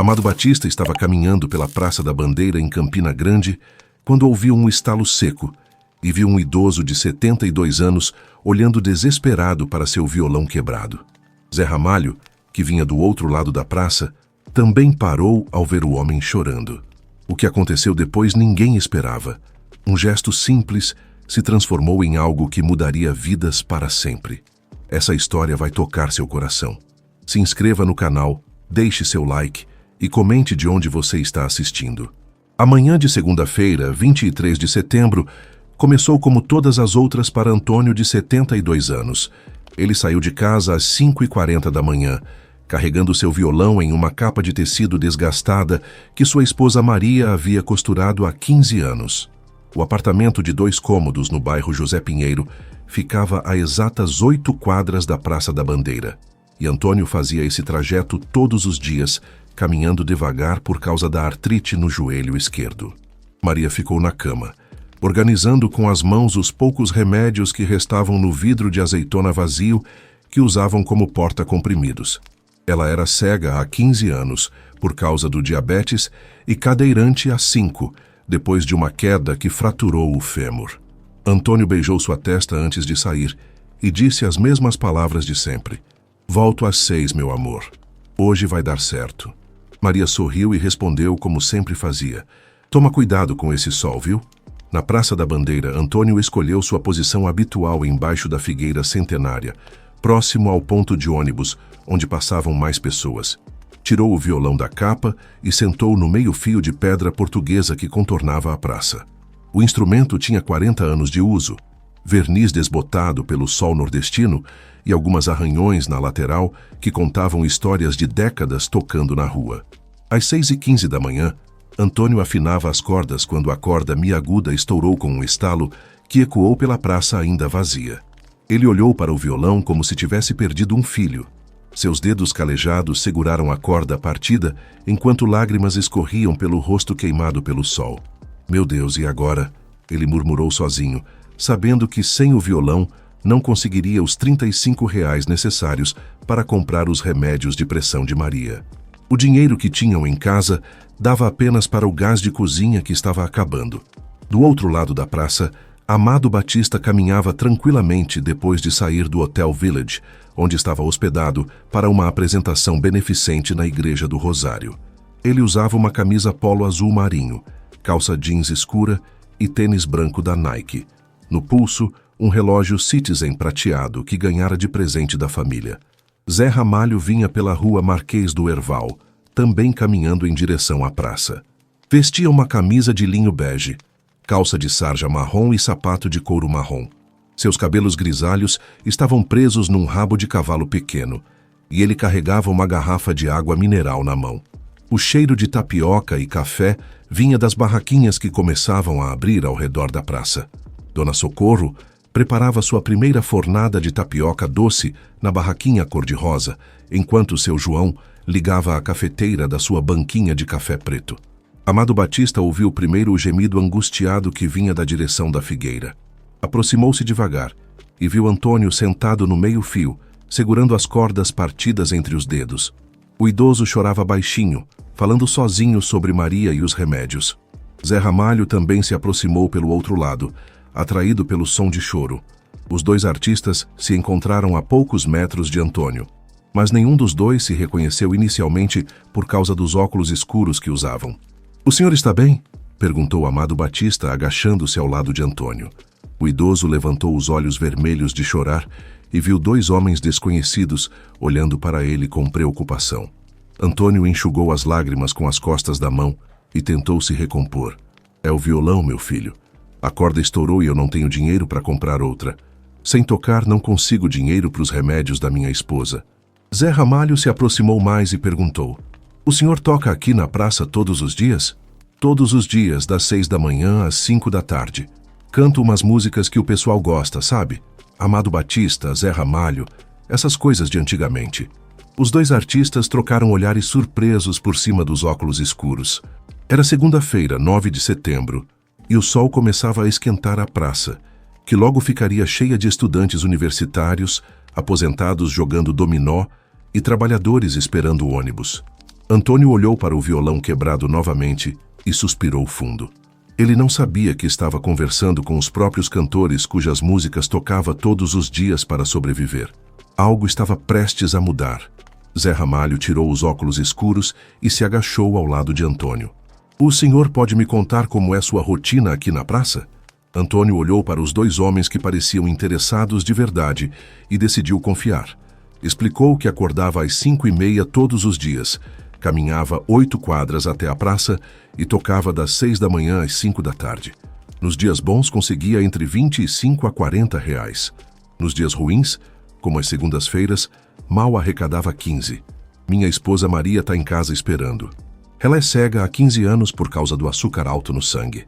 Amado Batista estava caminhando pela Praça da Bandeira em Campina Grande quando ouviu um estalo seco e viu um idoso de 72 anos olhando desesperado para seu violão quebrado. Zé Ramalho, que vinha do outro lado da praça, também parou ao ver o homem chorando. O que aconteceu depois ninguém esperava. Um gesto simples se transformou em algo que mudaria vidas para sempre. Essa história vai tocar seu coração. Se inscreva no canal, deixe seu like e comente de onde você está assistindo. A manhã de segunda-feira, 23 de setembro, começou como todas as outras para Antônio, de 72 anos. Ele saiu de casa às 5h40 da manhã, carregando seu violão em uma capa de tecido desgastada que sua esposa Maria havia costurado há 15 anos. O apartamento de 2 cômodos no bairro José Pinheiro ficava a exatas 8 quadras da Praça da Bandeira, e Antônio fazia esse trajeto todos os dias, caminhando devagar por causa da artrite no joelho esquerdo. Maria ficou na cama, organizando com as mãos os poucos remédios que restavam no vidro de azeitona vazio que usavam como porta-comprimidos. Ela era cega há 15 anos, por causa do diabetes, e cadeirante há 5, depois de uma queda que fraturou o fêmur. Antônio beijou sua testa antes de sair e disse as mesmas palavras de sempre. "Volto às 6, meu amor. Hoje vai dar certo." Maria sorriu e respondeu como sempre fazia. "Toma cuidado com esse sol, viu?" Na Praça da Bandeira, Antônio escolheu sua posição habitual embaixo da figueira centenária, próximo ao ponto de ônibus, onde passavam mais pessoas. Tirou o violão da capa e sentou no meio-fio de pedra portuguesa que contornava a praça. O instrumento tinha 40 anos de uso, verniz desbotado pelo sol nordestino e algumas arranhões na lateral que contavam histórias de décadas tocando na rua. Às 6h15 da manhã, Antônio afinava as cordas quando a corda miaguda estourou com um estalo que ecoou pela praça ainda vazia. Ele olhou para o violão como se tivesse perdido um filho. Seus dedos calejados seguraram a corda partida enquanto lágrimas escorriam pelo rosto queimado pelo sol. "Meu Deus, e agora?" ele murmurou sozinho, sabendo que sem o violão não conseguiria os R$ 35 necessários para comprar os remédios de pressão de Maria. O dinheiro que tinham em casa dava apenas para o gás de cozinha que estava acabando. Do outro lado da praça, Amado Batista caminhava tranquilamente depois de sair do Hotel Village, onde estava hospedado, para uma apresentação beneficente na Igreja do Rosário. Ele usava uma camisa polo azul marinho, calça jeans escura e tênis branco da Nike. No pulso, um relógio Citizen prateado que ganhara de presente da família. Zé Ramalho vinha pela rua Marquês do Herval, também caminhando em direção à praça. Vestia uma camisa de linho bege, calça de sarja marrom e sapato de couro marrom. Seus cabelos grisalhos estavam presos num rabo de cavalo pequeno, e ele carregava uma garrafa de água mineral na mão. O cheiro de tapioca e café vinha das barraquinhas que começavam a abrir ao redor da praça. Dona Socorro preparava sua primeira fornada de tapioca doce na barraquinha cor-de-rosa, enquanto seu João ligava a cafeteira da sua banquinha de café preto. Amado Batista ouviu primeiro o gemido angustiado que vinha da direção da figueira. Aproximou-se devagar e viu Antônio sentado no meio-fio, segurando as cordas partidas entre os dedos. O idoso chorava baixinho, falando sozinho sobre Maria e os remédios. Zé Ramalho também se aproximou pelo outro lado, atraído pelo som de choro. Os 2 artistas se encontraram a poucos metros de Antônio, mas nenhum dos 2 se reconheceu inicialmente por causa dos óculos escuros que usavam. "O senhor está bem?" perguntou Amado Batista, agachando-se ao lado de Antônio. O idoso levantou os olhos vermelhos de chorar e viu 2 homens desconhecidos olhando para ele com preocupação. Antônio enxugou as lágrimas com as costas da mão e tentou se recompor. "É o violão, meu filho. A corda estourou e eu não tenho dinheiro para comprar outra. Sem tocar, não consigo dinheiro para os remédios da minha esposa." Zé Ramalho se aproximou mais e perguntou: "O senhor toca aqui na praça todos os dias?" "Todos os dias, das 6 da manhã às 5 da tarde. Canto umas músicas que o pessoal gosta, sabe? Amado Batista, Zé Ramalho, essas coisas de antigamente." Os 2 artistas trocaram olhares surpresos por cima dos óculos escuros. Era segunda-feira, 9 de setembro, e o sol começava a esquentar a praça, que logo ficaria cheia de estudantes universitários, aposentados jogando dominó e trabalhadores esperando o ônibus. Antônio olhou para o violão quebrado novamente e suspirou fundo. Ele não sabia que estava conversando com os próprios cantores cujas músicas tocava todos os dias para sobreviver. Algo estava prestes a mudar. Zé Ramalho tirou os óculos escuros e se agachou ao lado de Antônio. "O senhor pode me contar como é sua rotina aqui na praça?" Antônio olhou para os dois homens que pareciam interessados de verdade e decidiu confiar. Explicou que acordava às 5h30 todos os dias, caminhava 8 quadras até a praça e tocava das 6 da manhã às 5 da tarde. Nos dias bons conseguia entre 25 a 40 reais. Nos dias ruins, como as segundas-feiras, mal arrecadava 15. Minha esposa Maria está em casa esperando. Ela é cega há 15 anos por causa do açúcar alto no sangue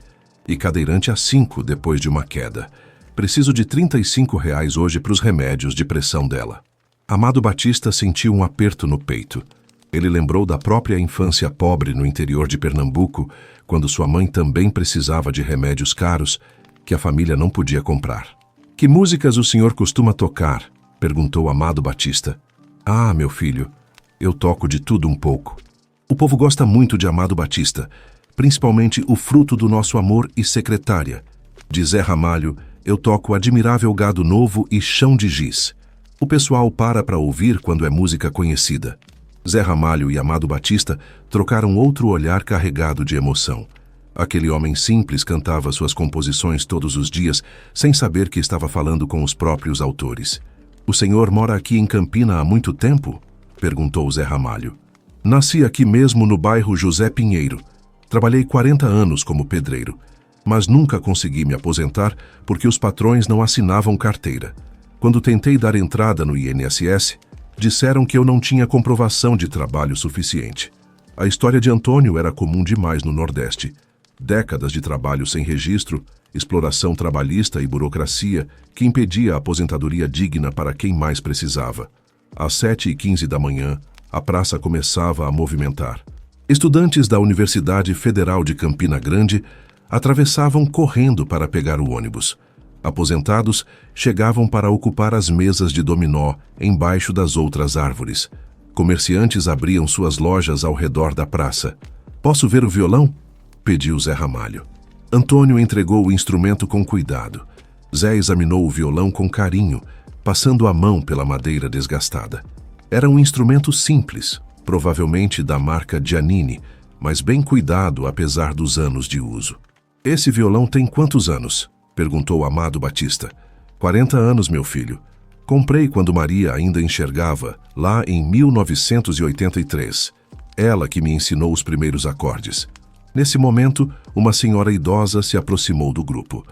e cadeirante há 5 depois de uma queda. Preciso de 35 reais hoje para os remédios de pressão dela. Amado Batista sentiu um aperto no peito. Ele lembrou da própria infância pobre no interior de Pernambuco, quando sua mãe também precisava de remédios caros que a família não podia comprar. "Que músicas o senhor costuma tocar?" perguntou Amado Batista. "Ah, meu filho, eu toco de tudo um pouco." O povo gosta muito de Amado Batista, principalmente O Fruto do Nosso Amor e Secretária. De Zé Ramalho, eu toco Admirável Gado Novo e Chão de Giz. O pessoal para ouvir quando é música conhecida. Zé Ramalho e Amado Batista trocaram outro olhar carregado de emoção. Aquele homem simples cantava suas composições todos os dias, sem saber que estava falando com os próprios autores. "O senhor mora aqui em Campina há muito tempo?" perguntou Zé Ramalho. "Nasci aqui mesmo no bairro José Pinheiro. Trabalhei 40 anos como pedreiro, mas nunca consegui me aposentar porque os patrões não assinavam carteira. Quando tentei dar entrada no INSS, disseram que eu não tinha comprovação de trabalho suficiente. A história de Antônio era comum demais no Nordeste. Décadas de trabalho sem registro, exploração trabalhista e burocracia que impedia a aposentadoria digna para quem mais precisava. Às 7h15 da manhã, a praça começava a movimentar. Estudantes da Universidade Federal de Campina Grande atravessavam correndo para pegar o ônibus. Aposentados chegavam para ocupar as mesas de dominó embaixo das outras árvores. Comerciantes abriam suas lojas ao redor da praça. "Posso ver o violão?" pediu Zé Ramalho. Antônio entregou o instrumento com cuidado. Zé examinou o violão com carinho, passando a mão pela madeira desgastada. Era um instrumento simples, provavelmente da marca Giannini, mas bem cuidado apesar dos anos de uso. "Esse violão tem quantos anos?" perguntou Amado Batista. 40 anos, meu filho. Comprei quando Maria ainda enxergava, lá em 1983. Ela que me ensinou os primeiros acordes." Nesse momento, uma senhora idosa se aproximou do grupo.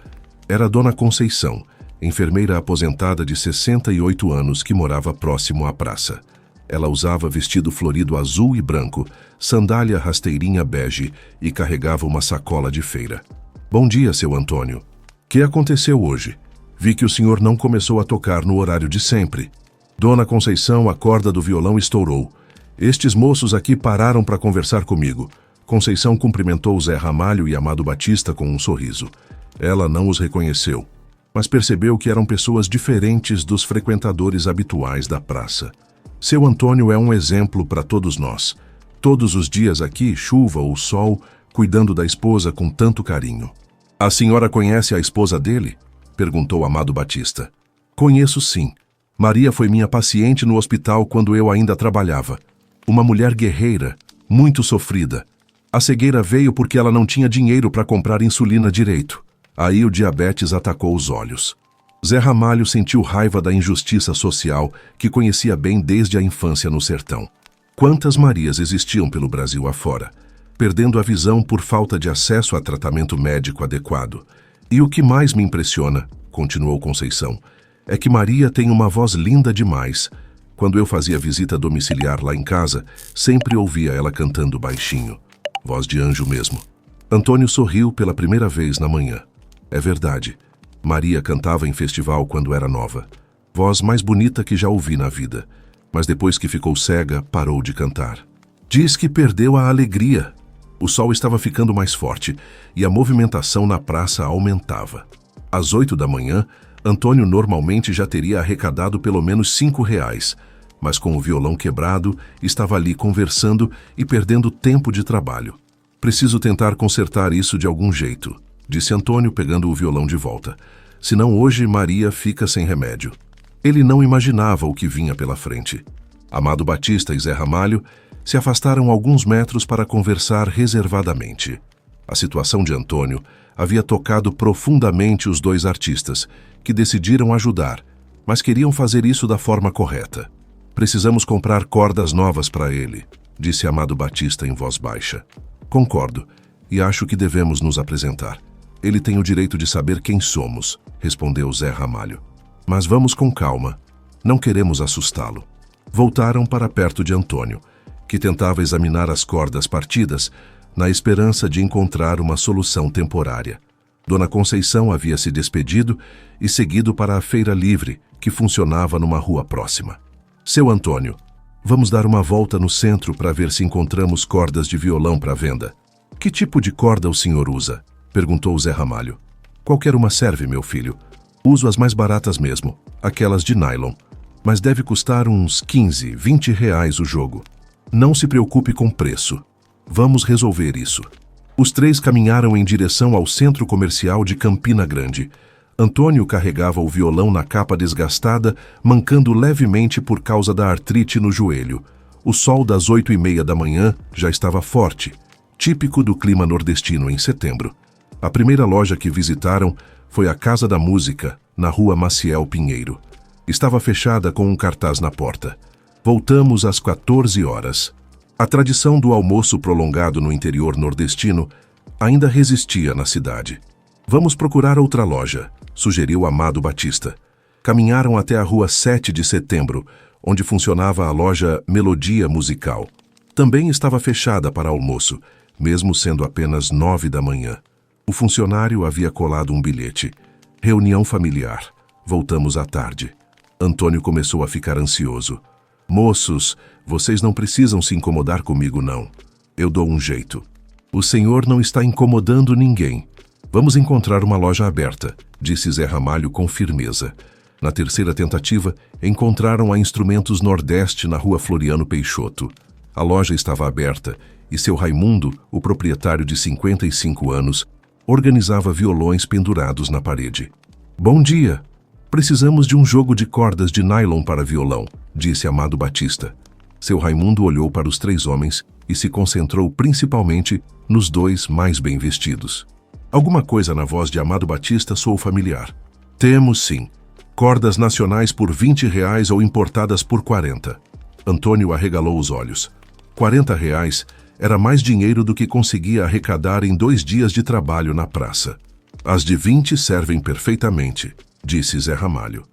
Era Dona Conceição, enfermeira aposentada de 68 anos que morava próximo à praça. Ela usava vestido florido azul e branco, sandália rasteirinha bege e carregava uma sacola de feira. "Bom dia, seu Antônio. Que aconteceu hoje? Vi que o senhor não começou a tocar no horário de sempre." "Dona Conceição, a corda do violão estourou. Estes moços aqui pararam para conversar comigo." Conceição cumprimentou Zé Ramalho e Amado Batista com um sorriso. Ela não os reconheceu, mas percebeu que eram pessoas diferentes dos frequentadores habituais da praça. Seu Antônio é um exemplo para todos nós. Todos os dias aqui, chuva ou sol, cuidando da esposa com tanto carinho. "A senhora conhece a esposa dele?" perguntou Amado Batista. "Conheço sim. Maria foi minha paciente no hospital quando eu ainda trabalhava. Uma mulher guerreira, muito sofrida. A cegueira veio porque ela não tinha dinheiro para comprar insulina direito. Aí o diabetes atacou os olhos." Zé Ramalho sentiu raiva da injustiça social que conhecia bem desde a infância no sertão. Quantas Marias existiam pelo Brasil afora, perdendo a visão por falta de acesso a tratamento médico adequado. "E o que mais me impressiona", continuou Conceição, "é que Maria tem uma voz linda demais. Quando eu fazia visita domiciliar lá em casa, sempre ouvia ela cantando baixinho. Voz de anjo mesmo." Antônio sorriu pela primeira vez na manhã. É verdade. Maria cantava em festival quando era nova. Voz mais bonita que já ouvi na vida. Mas depois que ficou cega, parou de cantar. Diz que perdeu a alegria. O sol estava ficando mais forte e a movimentação na praça aumentava. Às 8 da manhã, Antônio normalmente já teria arrecadado pelo menos 5 reais, mas com o violão quebrado, estava ali conversando e perdendo tempo de trabalho. Preciso tentar consertar isso de algum jeito, disse Antônio pegando o violão de volta. Senão hoje Maria fica sem remédio. Ele não imaginava o que vinha pela frente. Amado Batista e Zé Ramalho se afastaram alguns metros para conversar reservadamente. A situação de Antônio havia tocado profundamente os dois artistas, que decidiram ajudar, mas queriam fazer isso da forma correta. Precisamos comprar cordas novas para ele, disse Amado Batista em voz baixa. Concordo, e acho que devemos nos apresentar. Ele tem o direito de saber quem somos, respondeu Zé Ramalho. Mas vamos com calma. Não queremos assustá-lo. Voltaram para perto de Antônio, que tentava examinar as cordas partidas, na esperança de encontrar uma solução temporária. Dona Conceição havia se despedido e seguido para a feira livre, que funcionava numa rua próxima. Seu Antônio, vamos dar uma volta no centro para ver se encontramos cordas de violão para venda. Que tipo de corda o senhor usa? Perguntou Zé Ramalho. Qualquer uma serve, meu filho. Uso as mais baratas mesmo, aquelas de nylon. Mas deve custar uns 15, 20 reais o jogo. Não se preocupe com preço. Vamos resolver isso. Os três caminharam em direção ao centro comercial de Campina Grande. Antônio carregava o violão na capa desgastada, mancando levemente por causa da artrite no joelho. O sol das 8h30 da manhã já estava forte, típico do clima nordestino em setembro. A primeira loja que visitaram foi a Casa da Música, na rua Maciel Pinheiro. Estava fechada com um cartaz na porta. Voltamos às 14 horas. A tradição do almoço prolongado no interior nordestino ainda resistia na cidade. Vamos procurar outra loja, sugeriu Amado Batista. Caminharam até a rua 7 de Setembro, onde funcionava a loja Melodia Musical. Também estava fechada para almoço, mesmo sendo apenas 9 da manhã. O funcionário havia colado um bilhete. Reunião familiar. Voltamos à tarde. Antônio começou a ficar ansioso. Moços, vocês não precisam se incomodar comigo, não. Eu dou um jeito. O senhor não está incomodando ninguém. Vamos encontrar uma loja aberta, disse Zé Ramalho com firmeza. Na terceira tentativa, encontraram a Instrumentos Nordeste na rua Floriano Peixoto. A loja estava aberta e seu Raimundo, o proprietário de 55 anos, organizava violões pendurados na parede. Bom dia! Precisamos de um jogo de cordas de nylon para violão, disse Amado Batista. Seu Raimundo olhou para os três homens e se concentrou principalmente nos dois mais bem vestidos. Alguma coisa na voz de Amado Batista soou familiar. Temos sim. Cordas nacionais por 20 reais ou importadas por 40. Antônio arregalou os olhos. 40 reais era mais dinheiro do que conseguia arrecadar em 2 dias de trabalho na praça. As de 20 servem perfeitamente, disse Zé Ramalho.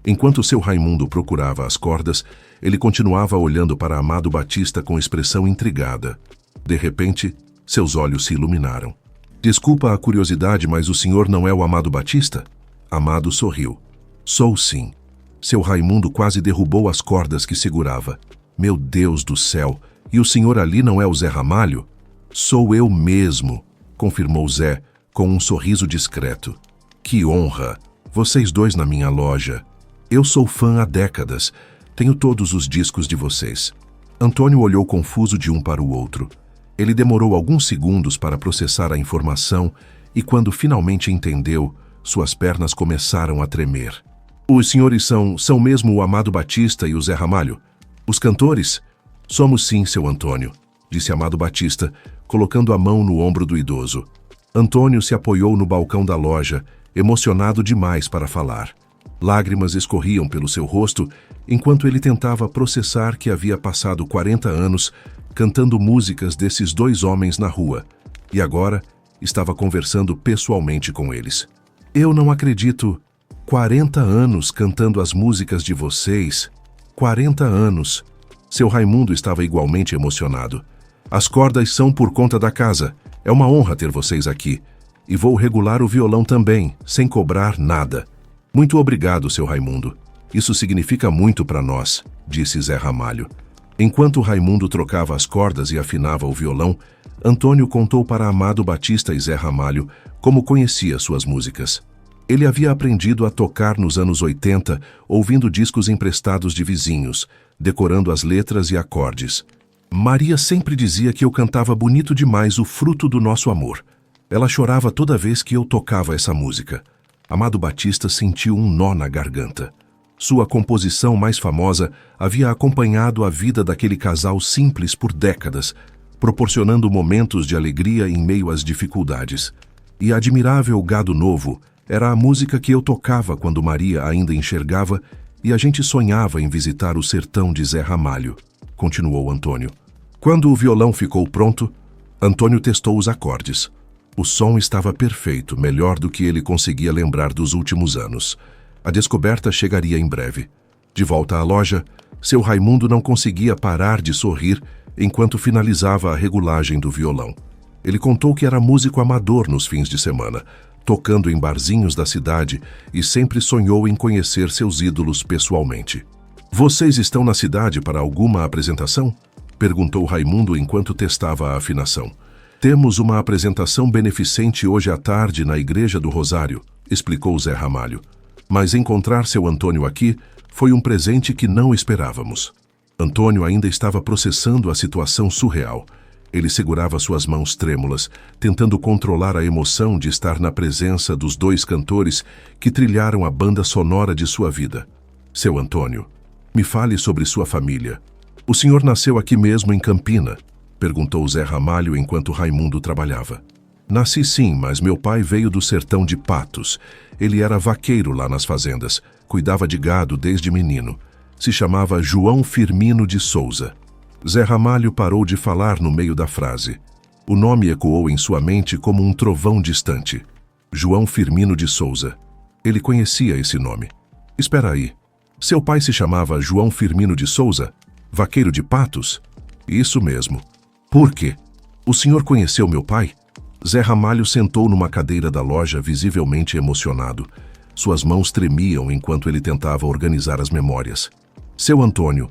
Enquanto seu Raimundo procurava as cordas, ele continuava olhando para Amado Batista com expressão intrigada. De repente, seus olhos se iluminaram. Desculpa a curiosidade, mas o senhor não é o Amado Batista? Amado sorriu. Sou sim. Seu Raimundo quase derrubou as cordas que segurava. Meu Deus do céu! E o senhor ali não é o Zé Ramalho? Sou eu mesmo, confirmou Zé, com um sorriso discreto. Que honra! Vocês dois na minha loja. Eu sou fã há décadas. Tenho todos os discos de vocês. Antônio olhou confuso de um para o outro. Ele demorou alguns segundos para processar a informação e, quando finalmente entendeu, suas pernas começaram a tremer. Os senhores são mesmo o Amado Batista e o Zé Ramalho? Os cantores? Somos sim, seu Antônio, disse Amado Batista, colocando a mão no ombro do idoso. Antônio se apoiou no balcão da loja, emocionado demais para falar. Lágrimas escorriam pelo seu rosto enquanto ele tentava processar que havia passado 40 anos cantando músicas desses dois homens na rua e agora estava conversando pessoalmente com eles. Eu não acredito. 40 anos cantando as músicas de vocês. 40 anos. Seu Raimundo estava igualmente emocionado. As cordas são por conta da casa. É uma honra ter vocês aqui. E vou regular o violão também, sem cobrar nada. Muito obrigado, seu Raimundo. Isso significa muito para nós, disse Zé Ramalho. Enquanto Raimundo trocava as cordas e afinava o violão, Antônio contou para Amado Batista e Zé Ramalho como conhecia suas músicas. Ele havia aprendido a tocar nos anos 80, ouvindo discos emprestados de vizinhos, decorando as letras e acordes. Maria sempre dizia que eu cantava bonito demais o fruto do nosso amor. Ela chorava toda vez que eu tocava essa música. Amado Batista sentiu um nó na garganta. Sua composição mais famosa havia acompanhado a vida daquele casal simples por décadas, proporcionando momentos de alegria em meio às dificuldades. E Admirável Gado Novo era a música que eu tocava quando Maria ainda enxergava e a gente sonhava em visitar o sertão de Zé Ramalho, continuou Antônio. Quando o violão ficou pronto, Antônio testou os acordes. O som estava perfeito, melhor do que ele conseguia lembrar dos últimos anos. A descoberta chegaria em breve. De volta à loja, seu Raimundo não conseguia parar de sorrir enquanto finalizava a regulagem do violão. Ele contou que era músico amador nos fins de semana, tocando em barzinhos da cidade e sempre sonhou em conhecer seus ídolos pessoalmente. Vocês estão na cidade para alguma apresentação? Perguntou Raimundo enquanto testava a afinação. Temos uma apresentação beneficente hoje à tarde na Igreja do Rosário, explicou Zé Ramalho. Mas encontrar seu Antônio aqui foi um presente que não esperávamos. Antônio ainda estava processando a situação surreal. Ele segurava suas mãos trêmulas, tentando controlar a emoção de estar na presença dos dois cantores que trilharam a banda sonora de sua vida. Seu Antônio, me fale sobre sua família. O senhor nasceu aqui mesmo em Campina? Perguntou Zé Ramalho enquanto Raimundo trabalhava. Nasci sim, mas meu pai veio do sertão de Patos. Ele era vaqueiro lá nas fazendas, cuidava de gado desde menino. Se chamava João Firmino de Souza. Zé Ramalho parou de falar no meio da frase. O nome ecoou em sua mente como um trovão distante. João Firmino de Souza. Ele conhecia esse nome. Espera aí. Seu pai se chamava João Firmino de Souza? Vaqueiro de Patos? Isso mesmo. Por quê? O senhor conheceu meu pai? Zé Ramalho sentou numa cadeira da loja visivelmente emocionado. Suas mãos tremiam enquanto ele tentava organizar as memórias. Seu Antônio,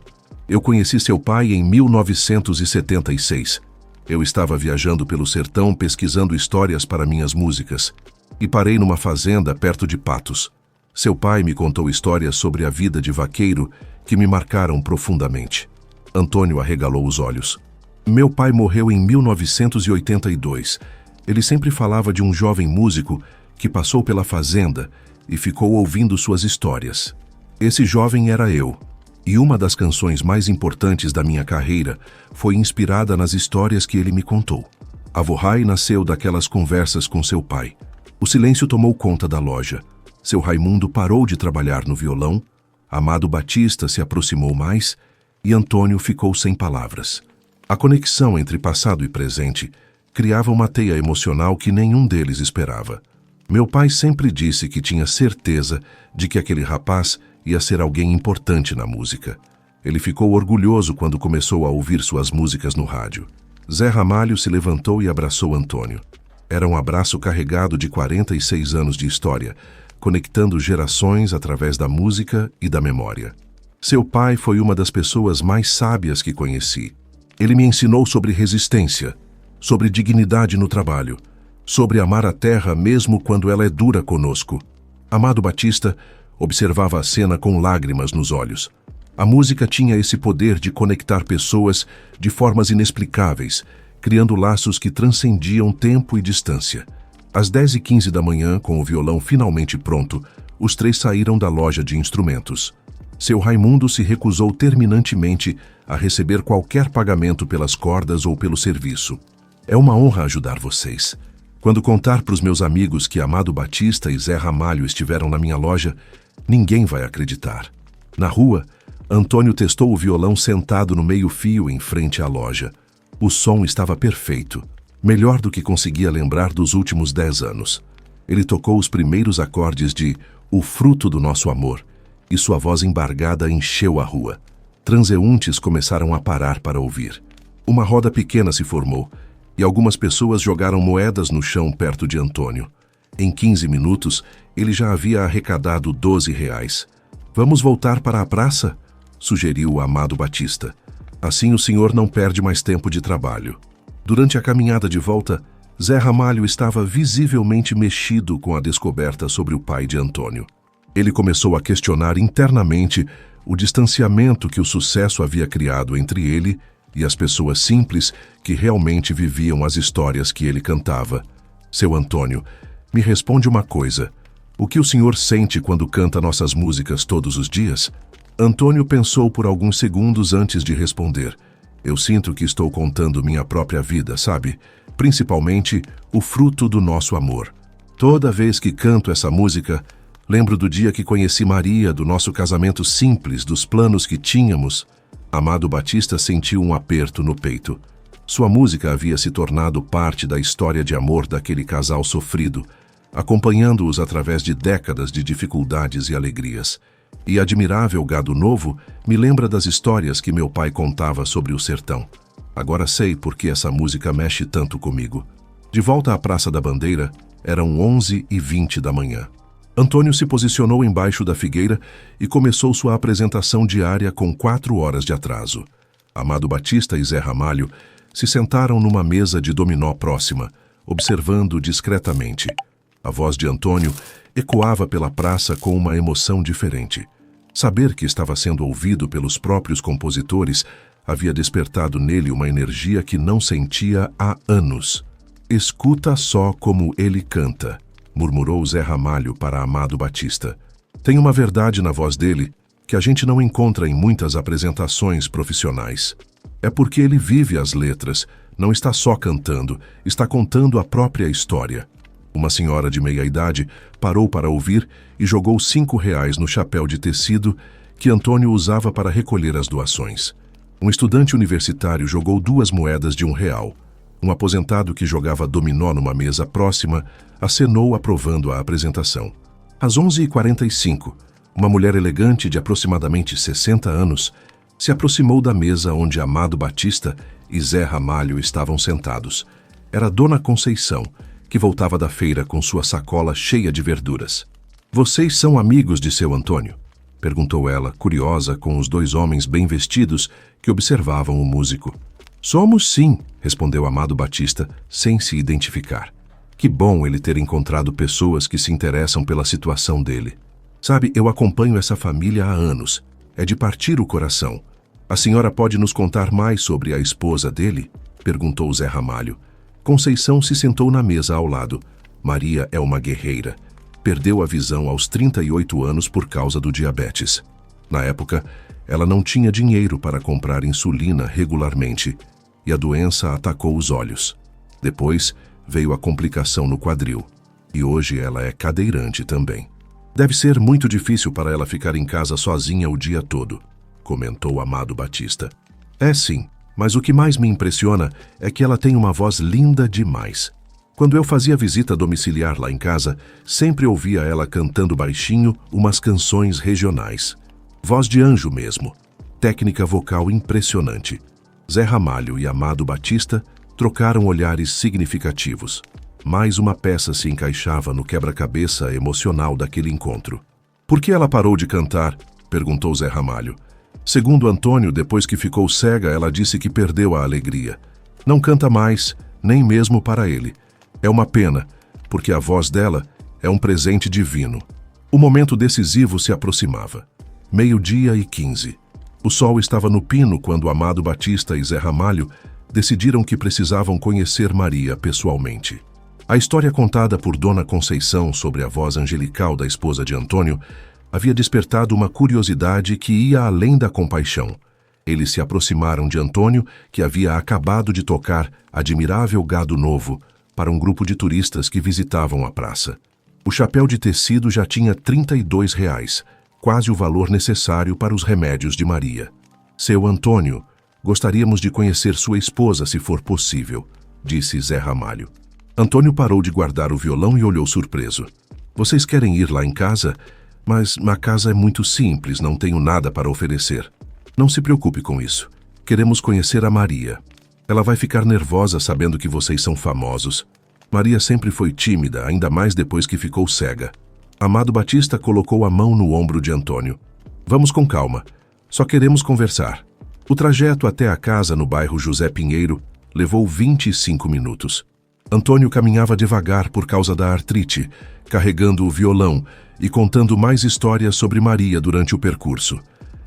eu conheci seu pai em 1976. Eu estava viajando pelo sertão pesquisando histórias para minhas músicas e parei numa fazenda perto de Patos. Seu pai me contou histórias sobre a vida de vaqueiro que me marcaram profundamente. Antônio arregalou os olhos. Meu pai morreu em 1982. Ele sempre falava de um jovem músico que passou pela fazenda e ficou ouvindo suas histórias. Esse jovem era eu, e uma das canções mais importantes da minha carreira foi inspirada nas histórias que ele me contou. A Vorrai nasceu daquelas conversas com seu pai. O silêncio tomou conta da loja. Seu Raimundo parou de trabalhar no violão, Amado Batista se aproximou mais e Antônio ficou sem palavras. A conexão entre passado e presente criava uma teia emocional que nenhum deles esperava. Meu pai sempre disse que tinha certeza de que aquele rapaz ia ser alguém importante na música. Ele ficou orgulhoso quando começou a ouvir suas músicas no rádio. Zé Ramalho se levantou e abraçou Antônio. Era um abraço carregado de 46 anos de história, conectando gerações através da música e da memória. Seu pai foi uma das pessoas mais sábias que conheci. Ele me ensinou sobre resistência, sobre dignidade no trabalho, sobre amar a terra mesmo quando ela é dura conosco. Amado Batista observava a cena com lágrimas nos olhos. A música tinha esse poder de conectar pessoas de formas inexplicáveis, criando laços que transcendiam tempo e distância. Às 10h15 da manhã, com o violão finalmente pronto, os três saíram da loja de instrumentos. Seu Raimundo se recusou terminantemente a receber qualquer pagamento pelas cordas ou pelo serviço. É uma honra ajudar vocês. Quando contar para os meus amigos que Amado Batista e Zé Ramalho estiveram na minha loja, ninguém vai acreditar. Na rua, Antônio testou o violão sentado no meio-fio em frente à loja. O som estava perfeito, melhor do que conseguia lembrar dos últimos 10 anos. Ele tocou os primeiros acordes de O Fruto do Nosso Amor, e sua voz embargada encheu a rua. Transeuntes começaram a parar para ouvir. Uma roda pequena se formou, e algumas pessoas jogaram moedas no chão perto de Antônio. Em 15 minutos, ele já havia arrecadado R$12. Vamos voltar para a praça? Sugeriu o Amado Batista. Assim o senhor não perde mais tempo de trabalho. Durante a caminhada de volta, Zé Ramalho estava visivelmente mexido com a descoberta sobre o pai de Antônio. Ele começou a questionar internamente o distanciamento que o sucesso havia criado entre ele e as pessoas simples que realmente viviam as histórias que ele cantava. Seu Antônio, me responde uma coisa. O que o senhor sente quando canta nossas músicas todos os dias? Antônio pensou por alguns segundos antes de responder. Eu sinto que estou contando minha própria vida, sabe? Principalmente o fruto do nosso amor. Toda vez que canto essa música, lembro do dia que conheci Maria, do nosso casamento simples, dos planos que tínhamos. Amado Batista sentiu um aperto no peito. Sua música havia se tornado parte da história de amor daquele casal sofrido, acompanhando-os através de décadas de dificuldades e alegrias. E Admirável Gado Novo me lembra das histórias que meu pai contava sobre o sertão. Agora sei por que essa música mexe tanto comigo. De volta à Praça da Bandeira, eram 11h20 da manhã. Antônio se posicionou embaixo da figueira e começou sua apresentação diária com 4 horas de atraso. Amado Batista e Zé Ramalho se sentaram numa mesa de dominó próxima, observando discretamente. A voz de Antônio ecoava pela praça com uma emoção diferente. Saber que estava sendo ouvido pelos próprios compositores havia despertado nele uma energia que não sentia há anos. Escuta só como ele canta, murmurou Zé Ramalho para Amado Batista. Tem uma verdade na voz dele que a gente não encontra em muitas apresentações profissionais. É porque ele vive as letras, não está só cantando, está contando a própria história. Uma senhora de meia-idade parou para ouvir e jogou R$5 no chapéu de tecido que Antônio usava para recolher as doações. Um estudante universitário jogou 2 moedas de R$1. Um aposentado que jogava dominó numa mesa próxima acenou aprovando a apresentação. Às 11h45, uma mulher elegante de aproximadamente 60 anos se aproximou da mesa onde Amado Batista e Zé Ramalho estavam sentados. Era Dona Conceição, que voltava da feira com sua sacola cheia de verduras. "Vocês são amigos de seu Antônio?" perguntou ela, curiosa com os 2 homens bem vestidos que observavam o músico. "Somos sim", respondeu Amado Batista, sem se identificar. Que bom ele ter encontrado pessoas que se interessam pela situação dele. "Sabe, eu acompanho essa família há anos. É de partir o coração. A senhora pode nos contar mais sobre a esposa dele?" perguntou Zé Ramalho. Conceição se sentou na mesa ao lado. Maria é uma guerreira. Perdeu a visão aos 38 anos por causa do diabetes. Na época, ela não tinha dinheiro para comprar insulina regularmente e a doença atacou os olhos. Depois, veio a complicação no quadril e hoje ela é cadeirante também. "Deve ser muito difícil para ela ficar em casa sozinha o dia todo", comentou Amado Batista. "É sim. Mas o que mais me impressiona é que ela tem uma voz linda demais. Quando eu fazia visita domiciliar lá em casa, sempre ouvia ela cantando baixinho umas canções regionais. Voz de anjo mesmo. Técnica vocal impressionante." Zé Ramalho e Amado Batista trocaram olhares significativos. Mais uma peça se encaixava no quebra-cabeça emocional daquele encontro. "Por que ela parou de cantar?" perguntou Zé Ramalho. "Segundo Antônio, depois que ficou cega, ela disse que perdeu a alegria. Não canta mais, nem mesmo para ele. É uma pena, porque a voz dela é um presente divino." O momento decisivo se aproximava. 12h15. O sol estava no pino quando Amado Batista e Zé Ramalho decidiram que precisavam conhecer Maria pessoalmente. A história contada por Dona Conceição sobre a voz angelical da esposa de Antônio havia despertado uma curiosidade que ia além da compaixão. Eles se aproximaram de Antônio, que havia acabado de tocar Admirável Gado Novo para um grupo de turistas que visitavam a praça. O chapéu de tecido já tinha R$32, quase o valor necessário para os remédios de Maria. "Seu Antônio, gostaríamos de conhecer sua esposa se for possível", disse Zé Ramalho. Antônio parou de guardar o violão e olhou surpreso. "Vocês querem ir lá em casa? Mas a casa é muito simples, não tenho nada para oferecer." "Não se preocupe com isso. Queremos conhecer a Maria. Ela vai ficar nervosa sabendo que vocês são famosos. Maria sempre foi tímida, ainda mais depois que ficou cega." Amado Batista colocou a mão no ombro de Antônio. "Vamos com calma. Só queremos conversar." O trajeto até a casa no bairro José Pinheiro levou 25 minutos. Antônio caminhava devagar por causa da artrite, carregando o violão e contando mais histórias sobre Maria durante o percurso.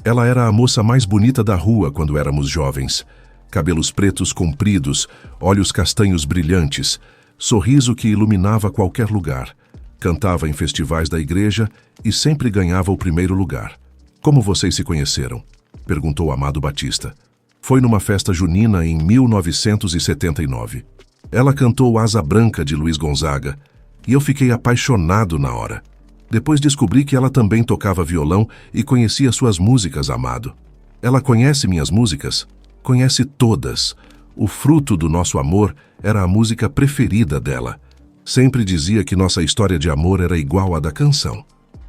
Ela era a moça mais bonita da rua quando éramos jovens. Cabelos pretos compridos, olhos castanhos brilhantes, sorriso que iluminava qualquer lugar. Cantava em festivais da igreja e sempre ganhava o primeiro lugar. Como vocês se conheceram? Perguntou Amado Batista. Foi numa festa junina em 1979. Ela cantou Asa Branca de Luiz Gonzaga e eu fiquei apaixonado na hora. Depois descobri que ela também tocava violão e conhecia suas músicas, Amado. Ela conhece minhas músicas? Conhece todas. O fruto do nosso amor era a música preferida dela. Sempre dizia que nossa história de amor era igual à da canção.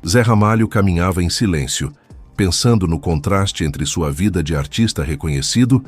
Zé Ramalho caminhava em silêncio, pensando no contraste entre sua vida de artista reconhecido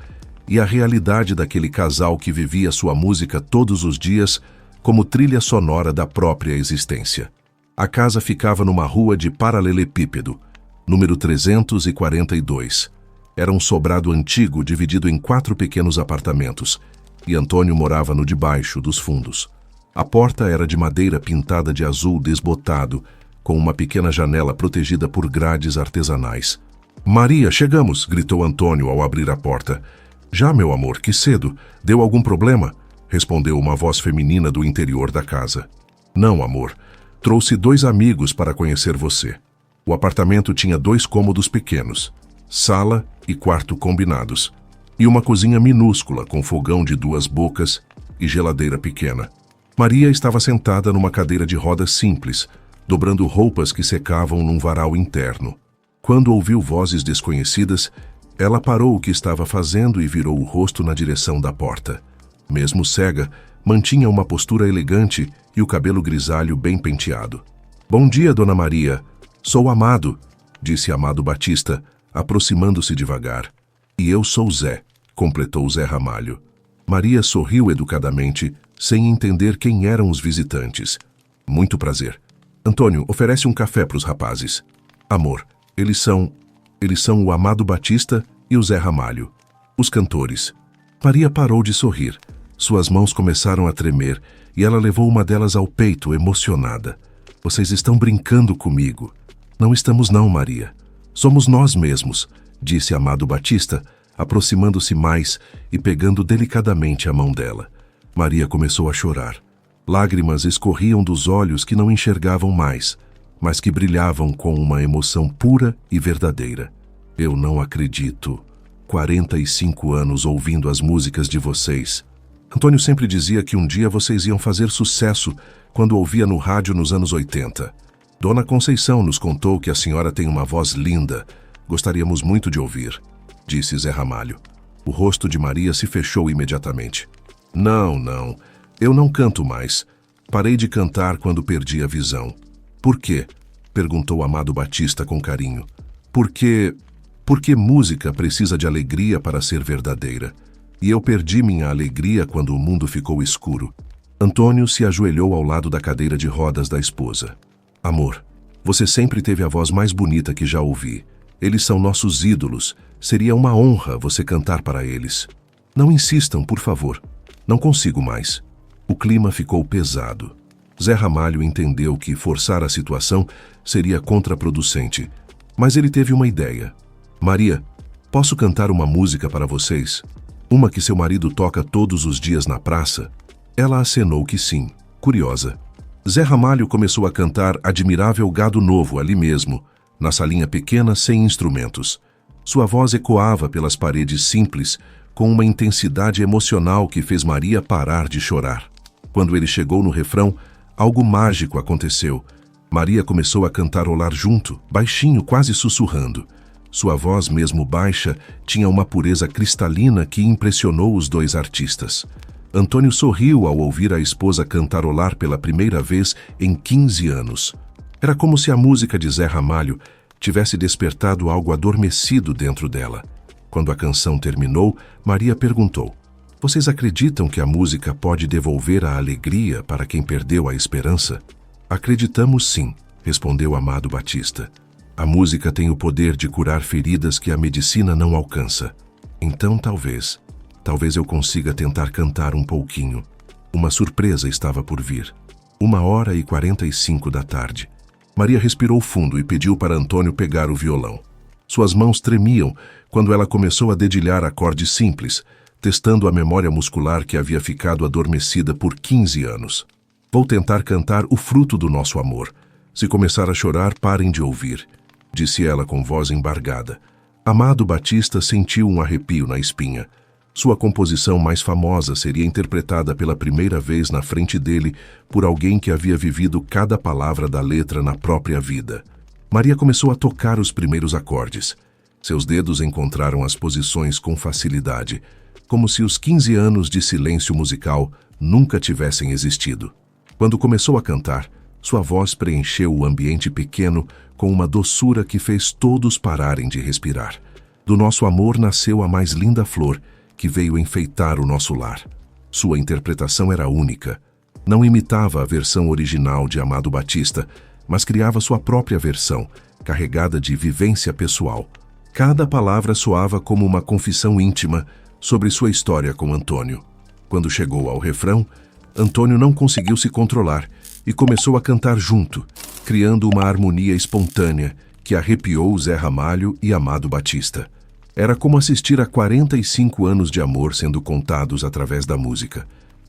e a realidade daquele casal que vivia sua música todos os dias como trilha sonora da própria existência. A casa ficava numa rua de paralelepípedo, número 342. Era um sobrado antigo dividido em 4 pequenos apartamentos, e Antônio morava no de baixo, dos fundos. A porta era de madeira pintada de azul desbotado, com uma pequena janela protegida por grades artesanais. "Maria, chegamos!" gritou Antônio ao abrir a porta. "Já, meu amor, que cedo. Deu algum problema?" respondeu uma voz feminina do interior da casa. "Não, amor. Trouxe 2 amigos para conhecer você." O apartamento tinha 2 cômodos pequenos, sala e quarto combinados, e uma cozinha minúscula com fogão de 2 bocas e geladeira pequena. Maria estava sentada numa cadeira de rodas simples, dobrando roupas que secavam num varal interno. Quando ouviu vozes desconhecidas, ela parou o que estava fazendo e virou o rosto na direção da porta. Mesmo cega, mantinha uma postura elegante e o cabelo grisalho bem penteado. "Bom dia, Dona Maria. Sou Amado", disse Amado Batista, aproximando-se devagar. "E eu sou Zé", completou Zé Ramalho. Maria sorriu educadamente, sem entender quem eram os visitantes. "Muito prazer. Antônio, oferece um café para os rapazes." "Amor, eles são o Amado Batista e o Zé Ramalho, os cantores." Maria parou de sorrir. Suas mãos começaram a tremer e ela levou uma delas ao peito, emocionada. "Vocês estão brincando comigo." "Não estamos não, Maria. Somos nós mesmos", disse Amado Batista, aproximando-se mais e pegando delicadamente a mão dela. Maria começou a chorar. Lágrimas escorriam dos olhos que não enxergavam mais, mas que brilhavam com uma emoção pura e verdadeira. "Eu não acredito. 45 anos ouvindo as músicas de vocês. Antônio sempre dizia que um dia vocês iam fazer sucesso quando ouvia no rádio nos anos 80. Dona Conceição nos contou que a senhora tem uma voz linda. Gostaríamos muito de ouvir", disse Zé Ramalho. O rosto de Maria se fechou imediatamente. Não. Eu não canto mais. Parei de cantar quando perdi a visão." "Por quê?" perguntou Amado Batista com carinho. Porque música precisa de alegria para ser verdadeira. E eu perdi minha alegria quando o mundo ficou escuro." Antônio se ajoelhou ao lado da cadeira de rodas da esposa. "Amor, você sempre teve a voz mais bonita que já ouvi. Eles são nossos ídolos. Seria uma honra você cantar para eles." "Não insistam, por favor. Não consigo mais." O clima ficou pesado. Zé Ramalho entendeu que forçar a situação seria contraproducente, mas ele teve uma ideia. "Maria, posso cantar uma música para vocês? Uma que seu marido toca todos os dias na praça?" Ela acenou que sim, curiosa. Zé Ramalho começou a cantar Admirável Gado Novo ali mesmo, na salinha pequena sem instrumentos. Sua voz ecoava pelas paredes simples, com uma intensidade emocional que fez Maria parar de chorar. Quando ele chegou no refrão, algo mágico aconteceu. Maria começou a cantarolar junto, baixinho, quase sussurrando. Sua voz, mesmo baixa, tinha uma pureza cristalina que impressionou os 2 artistas. Antônio sorriu ao ouvir a esposa cantarolar pela primeira vez em 15 anos. Era como se a música de Zé Ramalho tivesse despertado algo adormecido dentro dela. Quando a canção terminou, Maria perguntou: "Vocês acreditam que a música pode devolver a alegria para quem perdeu a esperança?" "Acreditamos sim", respondeu Amado Batista. "A música tem o poder de curar feridas que a medicina não alcança. Então talvez eu consiga tentar cantar um pouquinho." Uma surpresa estava por vir. 1h45 da tarde. Maria respirou fundo e pediu para Antônio pegar o violão. Suas mãos tremiam quando ela começou a dedilhar acordes simples, testando a memória muscular que havia ficado adormecida por 15 anos. Vou tentar cantar o fruto do nosso amor. Se começar a chorar, parem de ouvir, disse ela com voz embargada. Amado Batista sentiu um arrepio na espinha. Sua composição mais famosa seria interpretada pela primeira vez na frente dele por alguém que havia vivido cada palavra da letra na própria vida. Maria começou a tocar os primeiros acordes. Seus dedos encontraram as posições com facilidade, como se os 15 anos de silêncio musical nunca tivessem existido. Quando começou a cantar, sua voz preencheu o ambiente pequeno com uma doçura que fez todos pararem de respirar. Do nosso amor nasceu a mais linda flor, que veio enfeitar o nosso lar. Sua interpretação era única. Não imitava a versão original de Amado Batista, mas criava sua própria versão, carregada de vivência pessoal. Cada palavra soava como uma confissão íntima sobre sua história com Antônio. Quando chegou ao refrão, Antônio não conseguiu se controlar e começou a cantar junto, criando uma harmonia espontânea que arrepiou Zé Ramalho e Amado Batista. Era como assistir a 45 anos de amor sendo contados através da música.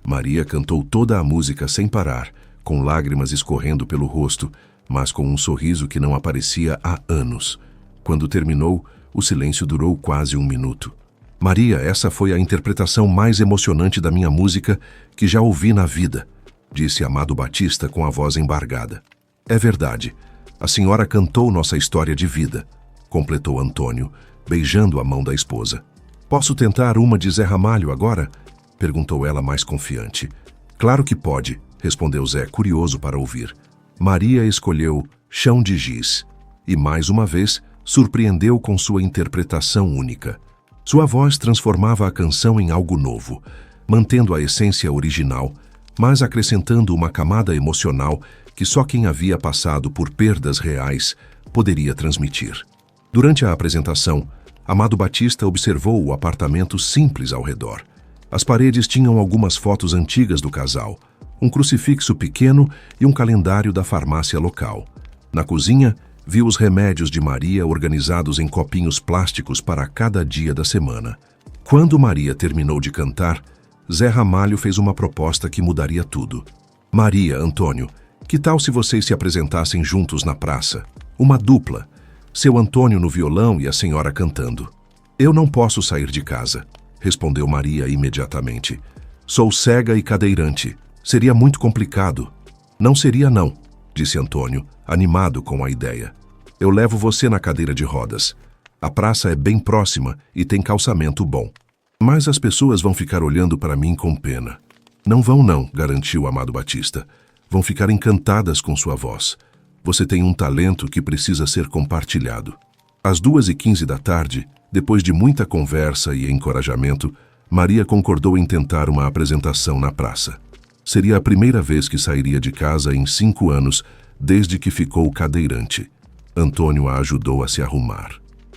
Maria cantou toda a música sem parar, com lágrimas escorrendo pelo rosto, mas com um sorriso que não aparecia há anos. Quando terminou, o silêncio durou quase 1 minuto. Maria, essa foi a interpretação mais emocionante da minha música que já ouvi na vida, disse Amado Batista com a voz embargada. É verdade, a senhora cantou nossa história de vida, completou Antônio, beijando a mão da esposa. Posso tentar uma de Zé Ramalho agora? Perguntou ela mais confiante. Claro que pode, respondeu Zé, curioso para ouvir. Maria escolheu Chão de Giz e, mais uma vez, surpreendeu com sua interpretação única. Sua voz transformava a canção em algo novo, mantendo a essência original, mas acrescentando uma camada emocional que só quem havia passado por perdas reais poderia transmitir. Durante a apresentação, Amado Batista observou o apartamento simples ao redor. As paredes tinham algumas fotos antigas do casal, um crucifixo pequeno e um calendário da farmácia local. Na cozinha, viu os remédios de Maria organizados em copinhos plásticos para cada dia da semana. Quando Maria terminou de cantar, Zé Ramalho fez uma proposta que mudaria tudo. Maria, Antônio, que tal se vocês se apresentassem juntos na praça? Uma dupla. Seu Antônio no violão e a senhora cantando. Eu não posso sair de casa, respondeu Maria imediatamente. Sou cega e cadeirante. Seria muito complicado. Não seria não, disse Antônio, animado com a ideia. Eu levo você na cadeira de rodas. A praça é bem próxima e tem calçamento bom. Mas as pessoas vão ficar olhando para mim com pena. Não vão não, garantiu Amado Batista. Vão ficar encantadas com sua voz. Você tem um talento que precisa ser compartilhado. Às 2h15 da tarde, depois de muita conversa e encorajamento, Maria concordou em tentar uma apresentação na praça. Seria a primeira vez que sairia de casa em 5 anos, desde que ficou cadeirante. Antônio a ajudou a se arrumar.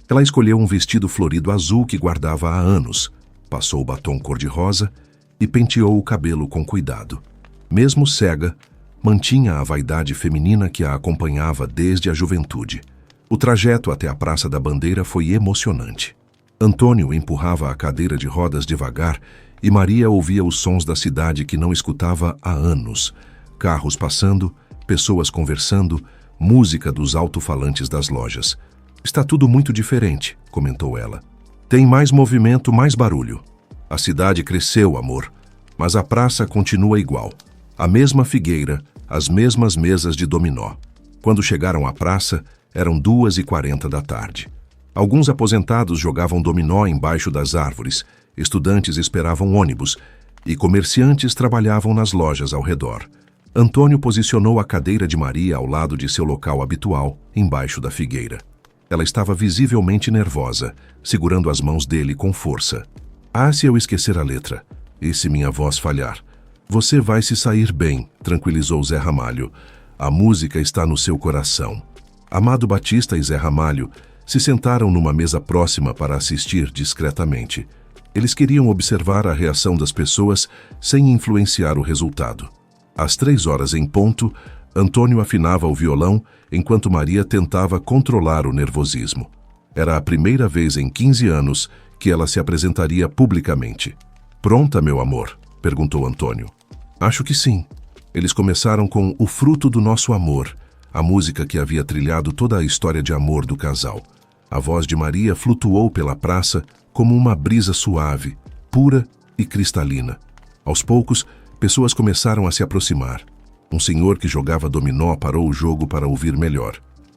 Ela escolheu um vestido florido azul que guardava há anos, passou o batom cor-de-rosa e penteou o cabelo com cuidado. Mesmo cega, mantinha a vaidade feminina que a acompanhava desde a juventude. O trajeto até a Praça da Bandeira foi emocionante. Antônio empurrava a cadeira de rodas devagar e Maria ouvia os sons da cidade que não escutava há anos. Carros passando, pessoas conversando, música dos alto-falantes das lojas. Está tudo muito diferente, comentou ela. Tem mais movimento, mais barulho. A cidade cresceu, amor, mas a praça continua igual. A mesma figueira, as mesmas mesas de dominó. Quando chegaram à praça, eram 2h40 da tarde. Alguns aposentados jogavam dominó embaixo das árvores, estudantes esperavam ônibus e comerciantes trabalhavam nas lojas ao redor. Antônio posicionou a cadeira de Maria ao lado de seu local habitual, embaixo da figueira. Ela estava visivelmente nervosa, segurando as mãos dele com força. Ah, se eu esquecer a letra? E se minha voz falhar? Você vai se sair bem, tranquilizou Zé Ramalho. A música está no seu coração. Amado Batista e Zé Ramalho se sentaram numa mesa próxima para assistir discretamente. Eles queriam observar a reação das pessoas sem influenciar o resultado. Às 3h em ponto, Antônio afinava o violão enquanto Maria tentava controlar o nervosismo. Era a primeira vez em 15 anos que ela se apresentaria publicamente. "Pronta, meu amor?" perguntou Antônio. "Acho que sim." Eles começaram com O Fruto do Nosso Amor, a música que havia trilhado toda a história de amor do casal. A voz de Maria flutuou pela praça como uma brisa suave, pura e cristalina. Aos poucos, pessoas começaram a se aproximar. Um senhor que jogava dominó parou o jogo para ouvir melhor.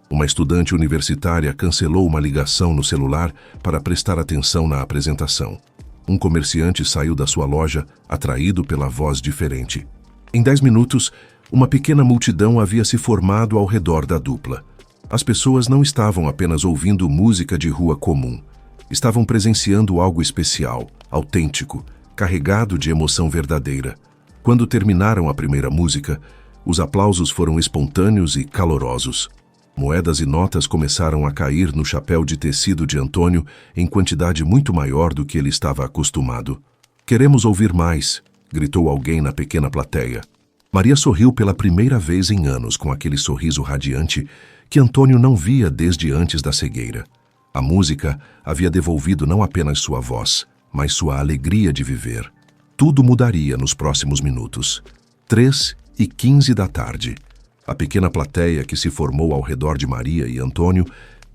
Uma estudante universitária cancelou uma ligação no celular para prestar atenção na apresentação. Um comerciante saiu da sua loja, atraído pela voz diferente. Em 10 minutos, uma pequena multidão havia se formado ao redor da dupla. As pessoas não estavam apenas ouvindo música de rua comum. Estavam presenciando algo especial, autêntico, carregado de emoção verdadeira. Quando terminaram a primeira música, os aplausos foram espontâneos e calorosos. Moedas e notas começaram a cair no chapéu de tecido de Antônio em quantidade muito maior do que ele estava acostumado. "Queremos ouvir mais", gritou alguém na pequena plateia. Maria sorriu pela primeira vez em anos com aquele sorriso radiante que Antônio não via desde antes da cegueira. A música havia devolvido não apenas sua voz, mas sua alegria de viver. Tudo mudaria nos próximos minutos. 3h15 da tarde. A pequena plateia que se formou ao redor de Maria e Antônio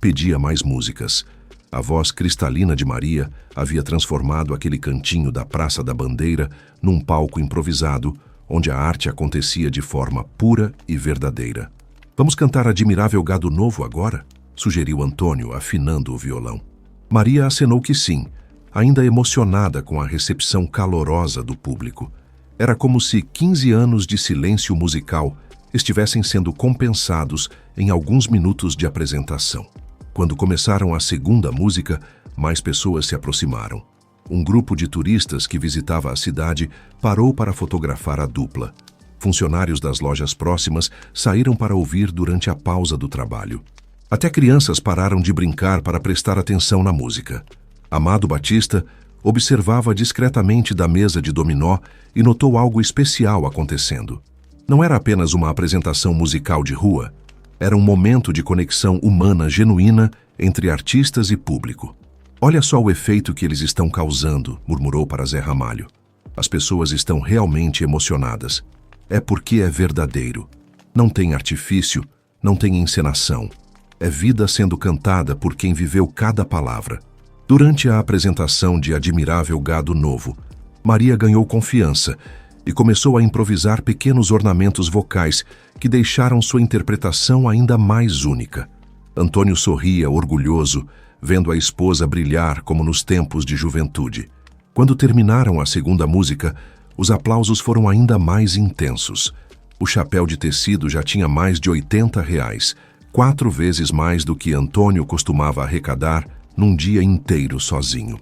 pedia mais músicas. A voz cristalina de Maria havia transformado aquele cantinho da Praça da Bandeira num palco improvisado, onde a arte acontecia de forma pura e verdadeira. "Vamos cantar Admirável Gado Novo agora?", sugeriu Antônio, afinando o violão. Maria acenou que sim, ainda emocionada com a recepção calorosa do público. Era como se 15 anos de silêncio musical estivessem sendo compensados em alguns minutos de apresentação. Quando começaram a segunda música, mais pessoas se aproximaram. Um grupo de turistas que visitava a cidade parou para fotografar a dupla. Funcionários das lojas próximas saíram para ouvir durante a pausa do trabalho. Até crianças pararam de brincar para prestar atenção na música. Amado Batista observava discretamente da mesa de dominó e notou algo especial acontecendo. Não era apenas uma apresentação musical de rua, era um momento de conexão humana genuína entre artistas e público. "Olha só o efeito que eles estão causando", murmurou para Zé Ramalho. "As pessoas estão realmente emocionadas. É porque é verdadeiro. Não tem artifício, não tem encenação. É vida sendo cantada por quem viveu cada palavra." Durante a apresentação de Admirável Gado Novo, Maria ganhou confiança e começou a improvisar pequenos ornamentos vocais que deixaram sua interpretação ainda mais única. Antônio sorria orgulhoso, vendo a esposa brilhar como nos tempos de juventude. Quando terminaram a segunda música, os aplausos foram ainda mais intensos. O chapéu de tecido já tinha mais de R$ 80, 4 vezes mais do que Antônio costumava arrecadar num dia inteiro sozinho.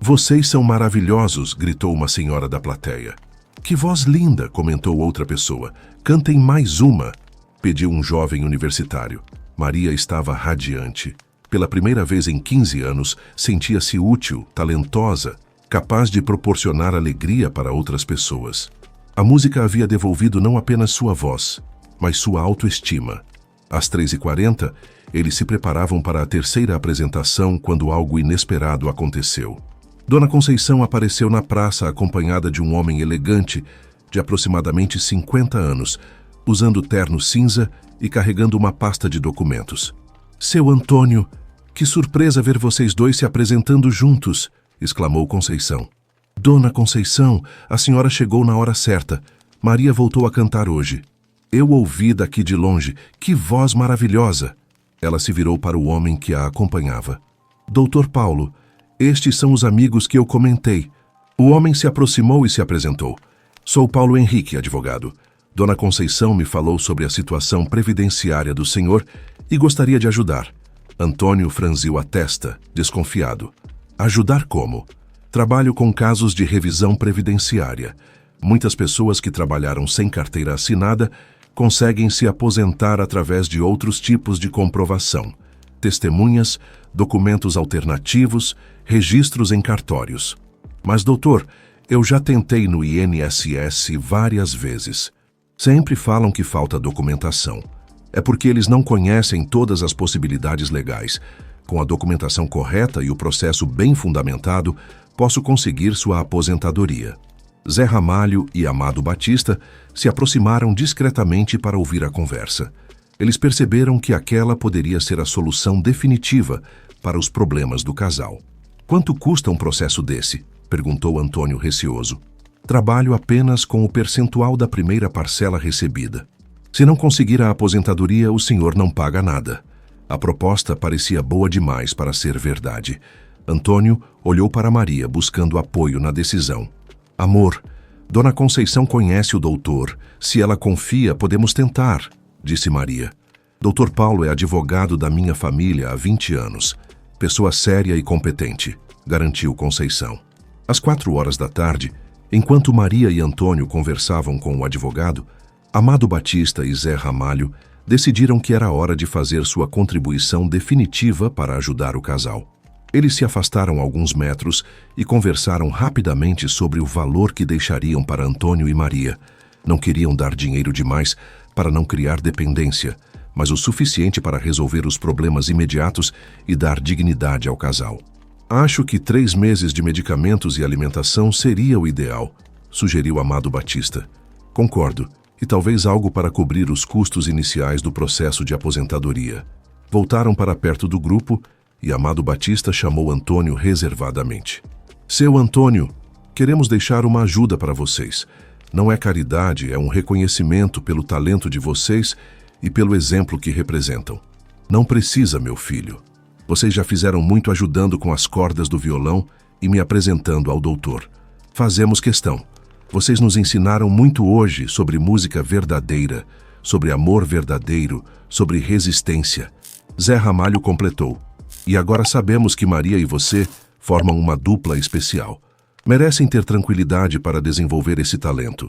"Vocês são maravilhosos", gritou uma senhora da plateia. "Que voz linda", comentou outra pessoa. "Cantem mais uma", pediu um jovem universitário. Maria estava radiante. Pela primeira vez em 15 anos, sentia-se útil, talentosa, capaz de proporcionar alegria para outras pessoas. A música havia devolvido não apenas sua voz, mas sua autoestima. Às 3h40, eles se preparavam para a terceira apresentação quando algo inesperado aconteceu. Dona Conceição apareceu na praça acompanhada de um homem elegante de aproximadamente 50 anos, usando terno cinza e carregando uma pasta de documentos. "Seu Antônio, que surpresa ver vocês dois se apresentando juntos", exclamou Conceição. "Dona Conceição, a senhora chegou na hora certa. Maria voltou a cantar hoje. Eu ouvi daqui de longe. Que voz maravilhosa!" Ela se virou para o homem que a acompanhava. "Doutor Paulo, estes são os amigos que eu comentei." O homem se aproximou e se apresentou. "Sou Paulo Henrique, advogado. Dona Conceição me falou sobre a situação previdenciária do senhor e gostaria de ajudar." Antônio franziu a testa, desconfiado. "Ajudar como?" "Trabalho com casos de revisão previdenciária. Muitas pessoas que trabalharam sem carteira assinada conseguem se aposentar através de outros tipos de comprovação. Testemunhas, documentos alternativos, registros em cartórios. Mas, doutor, eu já tentei no INSS várias vezes. Sempre falam que falta documentação. É porque eles não conhecem todas as possibilidades legais. Com a documentação correta e o processo bem fundamentado, posso conseguir sua aposentadoria. Zé Ramalho e Amado Batista se aproximaram discretamente para ouvir a conversa. Eles perceberam que aquela poderia ser a solução definitiva para os problemas do casal. Quanto custa um processo desse? Perguntou Antônio receoso. Trabalho apenas com o percentual da primeira parcela recebida. Se não conseguir a aposentadoria, o senhor não paga nada. A proposta parecia boa demais para ser verdade. Antônio olhou para Maria, buscando apoio na decisão. Amor, Dona Conceição conhece o doutor. Se ela confia, podemos tentar, disse Maria. Dr. Paulo é advogado da minha família há 20 anos. Pessoa séria e competente, garantiu Conceição. Às 4 da tarde, enquanto Maria e Antônio conversavam com o advogado, Amado Batista e Zé Ramalho decidiram que era hora de fazer sua contribuição definitiva para ajudar o casal. Eles se afastaram alguns metros e conversaram rapidamente sobre o valor que deixariam para Antônio e Maria. Não queriam dar dinheiro demais para não criar dependência, mas o suficiente para resolver os problemas imediatos e dar dignidade ao casal. Acho que 3 meses de medicamentos e alimentação seria o ideal, sugeriu Amado Batista. Concordo, e talvez algo para cobrir os custos iniciais do processo de aposentadoria. Voltaram para perto do grupo e Amado Batista chamou Antônio reservadamente. Seu Antônio, queremos deixar uma ajuda para vocês. Não é caridade, é um reconhecimento pelo talento de vocês e pelo exemplo que representam. Não precisa, meu filho. Vocês já fizeram muito ajudando com as cordas do violão e me apresentando ao doutor. Fazemos questão. Vocês nos ensinaram muito hoje sobre música verdadeira, sobre amor verdadeiro, sobre resistência. Zé Ramalho completou. E agora sabemos que Maria e você formam uma dupla especial. Merecem ter tranquilidade para desenvolver esse talento.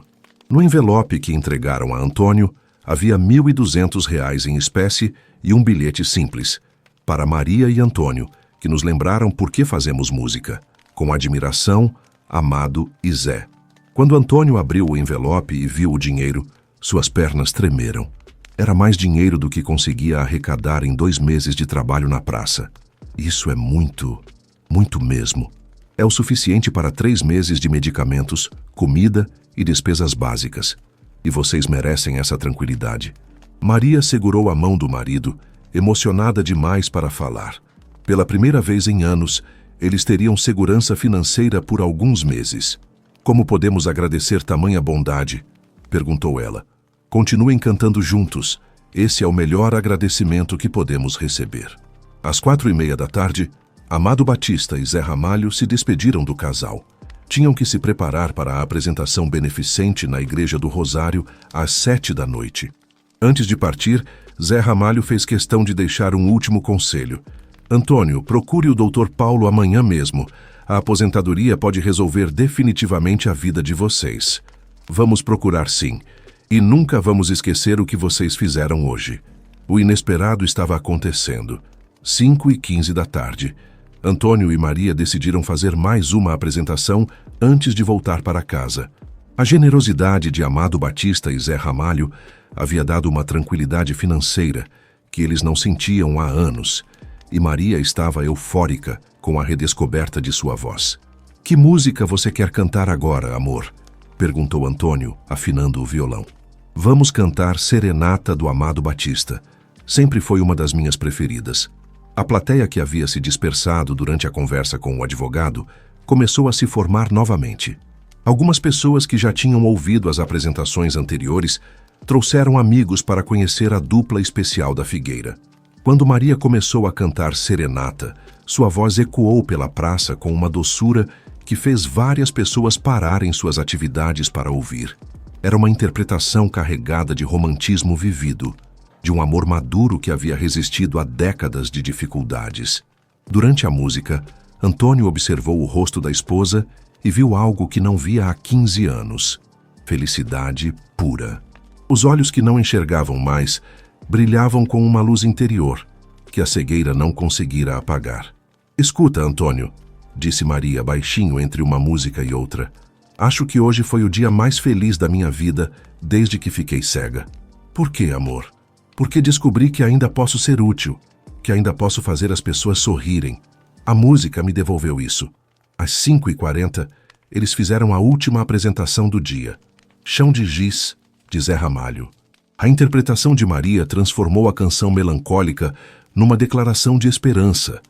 No envelope que entregaram a Antônio, havia R$ 1.200 em espécie e um bilhete simples. Para Maria e Antônio, que nos lembraram por que fazemos música. Com admiração, Amado e Zé. Quando Antônio abriu o envelope e viu o dinheiro, suas pernas tremeram. Era mais dinheiro do que conseguia arrecadar em 2 meses de trabalho na praça. Isso é muito, muito mesmo. É o suficiente para 3 meses de medicamentos, comida e despesas básicas. E vocês merecem essa tranquilidade. Maria segurou a mão do marido, emocionada demais para falar. Pela primeira vez em anos, eles teriam segurança financeira por alguns meses. Como podemos agradecer tamanha bondade? Perguntou ela. Continuem cantando juntos. Esse é o melhor agradecimento que podemos receber. Às 4:30 Amado Batista e Zé Ramalho se despediram do casal. Tinham que se preparar para a apresentação beneficente na Igreja do Rosário às 7 da noite. Antes de partir, Zé Ramalho fez questão de deixar um último conselho. Antônio, procure o Dr. Paulo amanhã mesmo. A aposentadoria pode resolver definitivamente a vida de vocês. Vamos procurar sim. E nunca vamos esquecer o que vocês fizeram hoje. O inesperado estava acontecendo. 5:15 Antônio e Maria decidiram fazer mais uma apresentação antes de voltar para casa. A generosidade de Amado Batista e Zé Ramalho havia dado uma tranquilidade financeira que eles não sentiam há anos, e Maria estava eufórica com a redescoberta de sua voz. Que música você quer cantar agora, amor? Perguntou Antônio, afinando o violão. Vamos cantar Serenata do Amado Batista. Sempre foi uma das minhas preferidas. A plateia que havia se dispersado durante a conversa com o advogado começou a se formar novamente. Algumas pessoas que já tinham ouvido as apresentações anteriores trouxeram amigos para conhecer a dupla especial da Figueira. Quando Maria começou a cantar Serenata, sua voz ecoou pela praça com uma doçura que fez várias pessoas pararem suas atividades para ouvir. Era uma interpretação carregada de romantismo vivido, de um amor maduro que havia resistido a décadas de dificuldades. Durante a música, Antônio observou o rosto da esposa e viu algo que não via há 15 anos. Felicidade pura. Os olhos que não enxergavam mais brilhavam com uma luz interior, que a cegueira não conseguira apagar. Escuta, Antônio, disse Maria baixinho entre uma música e outra. Acho que hoje foi o dia mais feliz da minha vida desde que fiquei cega. Por quê, amor? Porque descobri que ainda posso ser útil. que ainda posso fazer as pessoas sorrirem. A música me devolveu isso. Às 5h40, eles fizeram a última apresentação do dia. Chão de Giz, de Zé Ramalho. A interpretação de Maria transformou a canção melancólica numa declaração de esperança,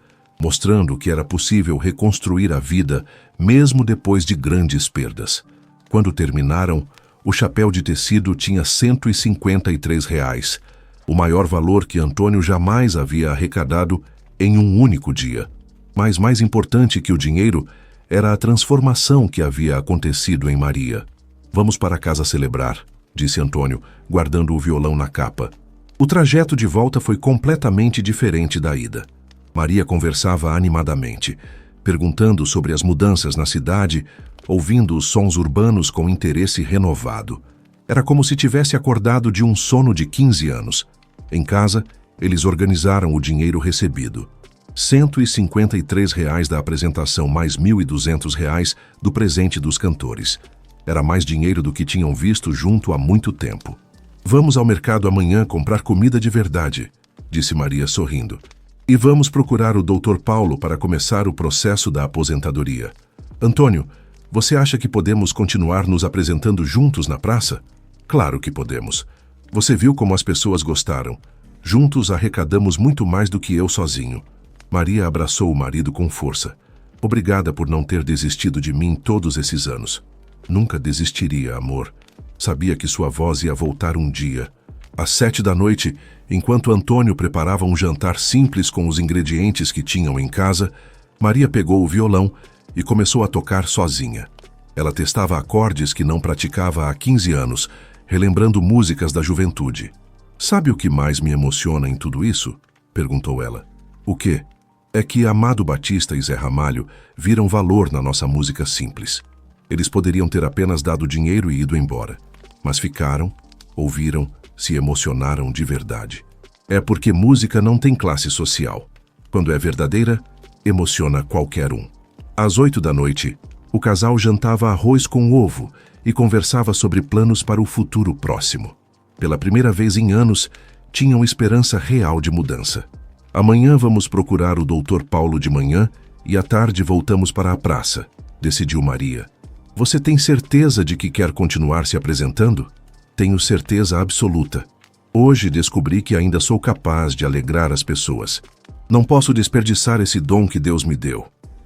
mostrando que era possível reconstruir a vida mesmo depois de grandes perdas. Quando terminaram, o chapéu de tecido tinha R$ 153, o maior valor que Antônio jamais havia arrecadado em um único dia. Mas mais importante que o dinheiro era a transformação que havia acontecido em Maria. Vamos para casa celebrar, disse Antônio, guardando o violão na capa. O trajeto de volta foi completamente diferente da ida. Maria conversava animadamente, perguntando sobre as mudanças na cidade, ouvindo os sons urbanos com interesse renovado. Era como se tivesse acordado de um sono de 15 anos. Em casa, eles organizaram o dinheiro recebido. R$ 153 da apresentação mais R$ 1.200 do presente dos cantores. Era mais dinheiro do que tinham visto junto há muito tempo. Vamos ao mercado amanhã comprar comida de verdade, disse Maria sorrindo. E vamos procurar o Dr. Paulo para começar o processo da aposentadoria. Antônio, você acha que podemos continuar nos apresentando juntos na praça? Claro que podemos. Você viu como as pessoas gostaram. Juntos arrecadamos muito mais do que eu sozinho. Maria abraçou o marido com força. Obrigada por não ter desistido de mim todos esses anos. Nunca desistiria, amor. Sabia que sua voz ia voltar um dia. Às 7h, enquanto Antônio preparava um jantar simples com os ingredientes que tinham em casa, Maria pegou o violão e começou a tocar sozinha. Ela testava acordes que não praticava há 15 anos, relembrando músicas da juventude. Sabe o que mais me emociona em tudo isso? Perguntou ela. O quê? É que Amado Batista e Zé Ramalho viram valor na nossa música simples. Eles poderiam ter apenas dado dinheiro e ido embora, mas ficaram, ouviram, se emocionaram de verdade. É porque música não tem classe social. Quando é verdadeira, emociona qualquer um. Às 8h, o casal jantava arroz com ovo e conversava sobre planos para o futuro próximo. Pela primeira vez em anos, tinham esperança real de mudança. Amanhã vamos procurar o Dr. Paulo de manhã e à tarde voltamos para a praça, decidiu Maria. Você tem certeza de que quer continuar se apresentando? Tenho certeza absoluta. Hoje descobri que ainda sou capaz de alegrar as pessoas. Não posso desperdiçar esse dom que Deus me deu.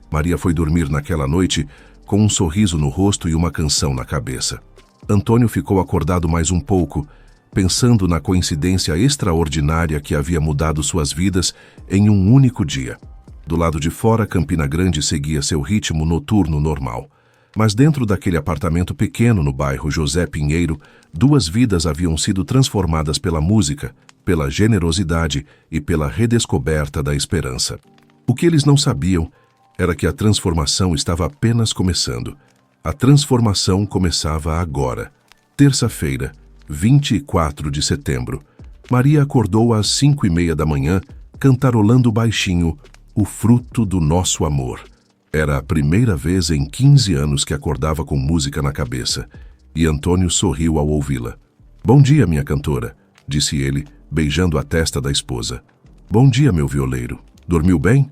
Maria foi dormir naquela noite com um sorriso no rosto e uma canção na cabeça. Antônio ficou acordado mais um pouco, pensando na coincidência extraordinária que havia mudado suas vidas em um único dia. Do lado de fora, Campina Grande seguia seu ritmo noturno normal. Mas dentro daquele apartamento pequeno no bairro José Pinheiro, 2 vidas haviam sido transformadas pela música, pela generosidade e pela redescoberta da esperança. O que eles não sabiam era que a transformação estava apenas começando. A transformação começava agora. Terça-feira, 24 de setembro. Maria acordou às 5h30, cantarolando baixinho, "O fruto do nosso amor". Era a primeira vez em 15 anos que acordava com música na cabeça, e Antônio sorriu ao ouvi-la. "Bom dia, minha cantora", disse ele, beijando a testa da esposa. "Bom dia, meu violeiro. Dormiu bem?"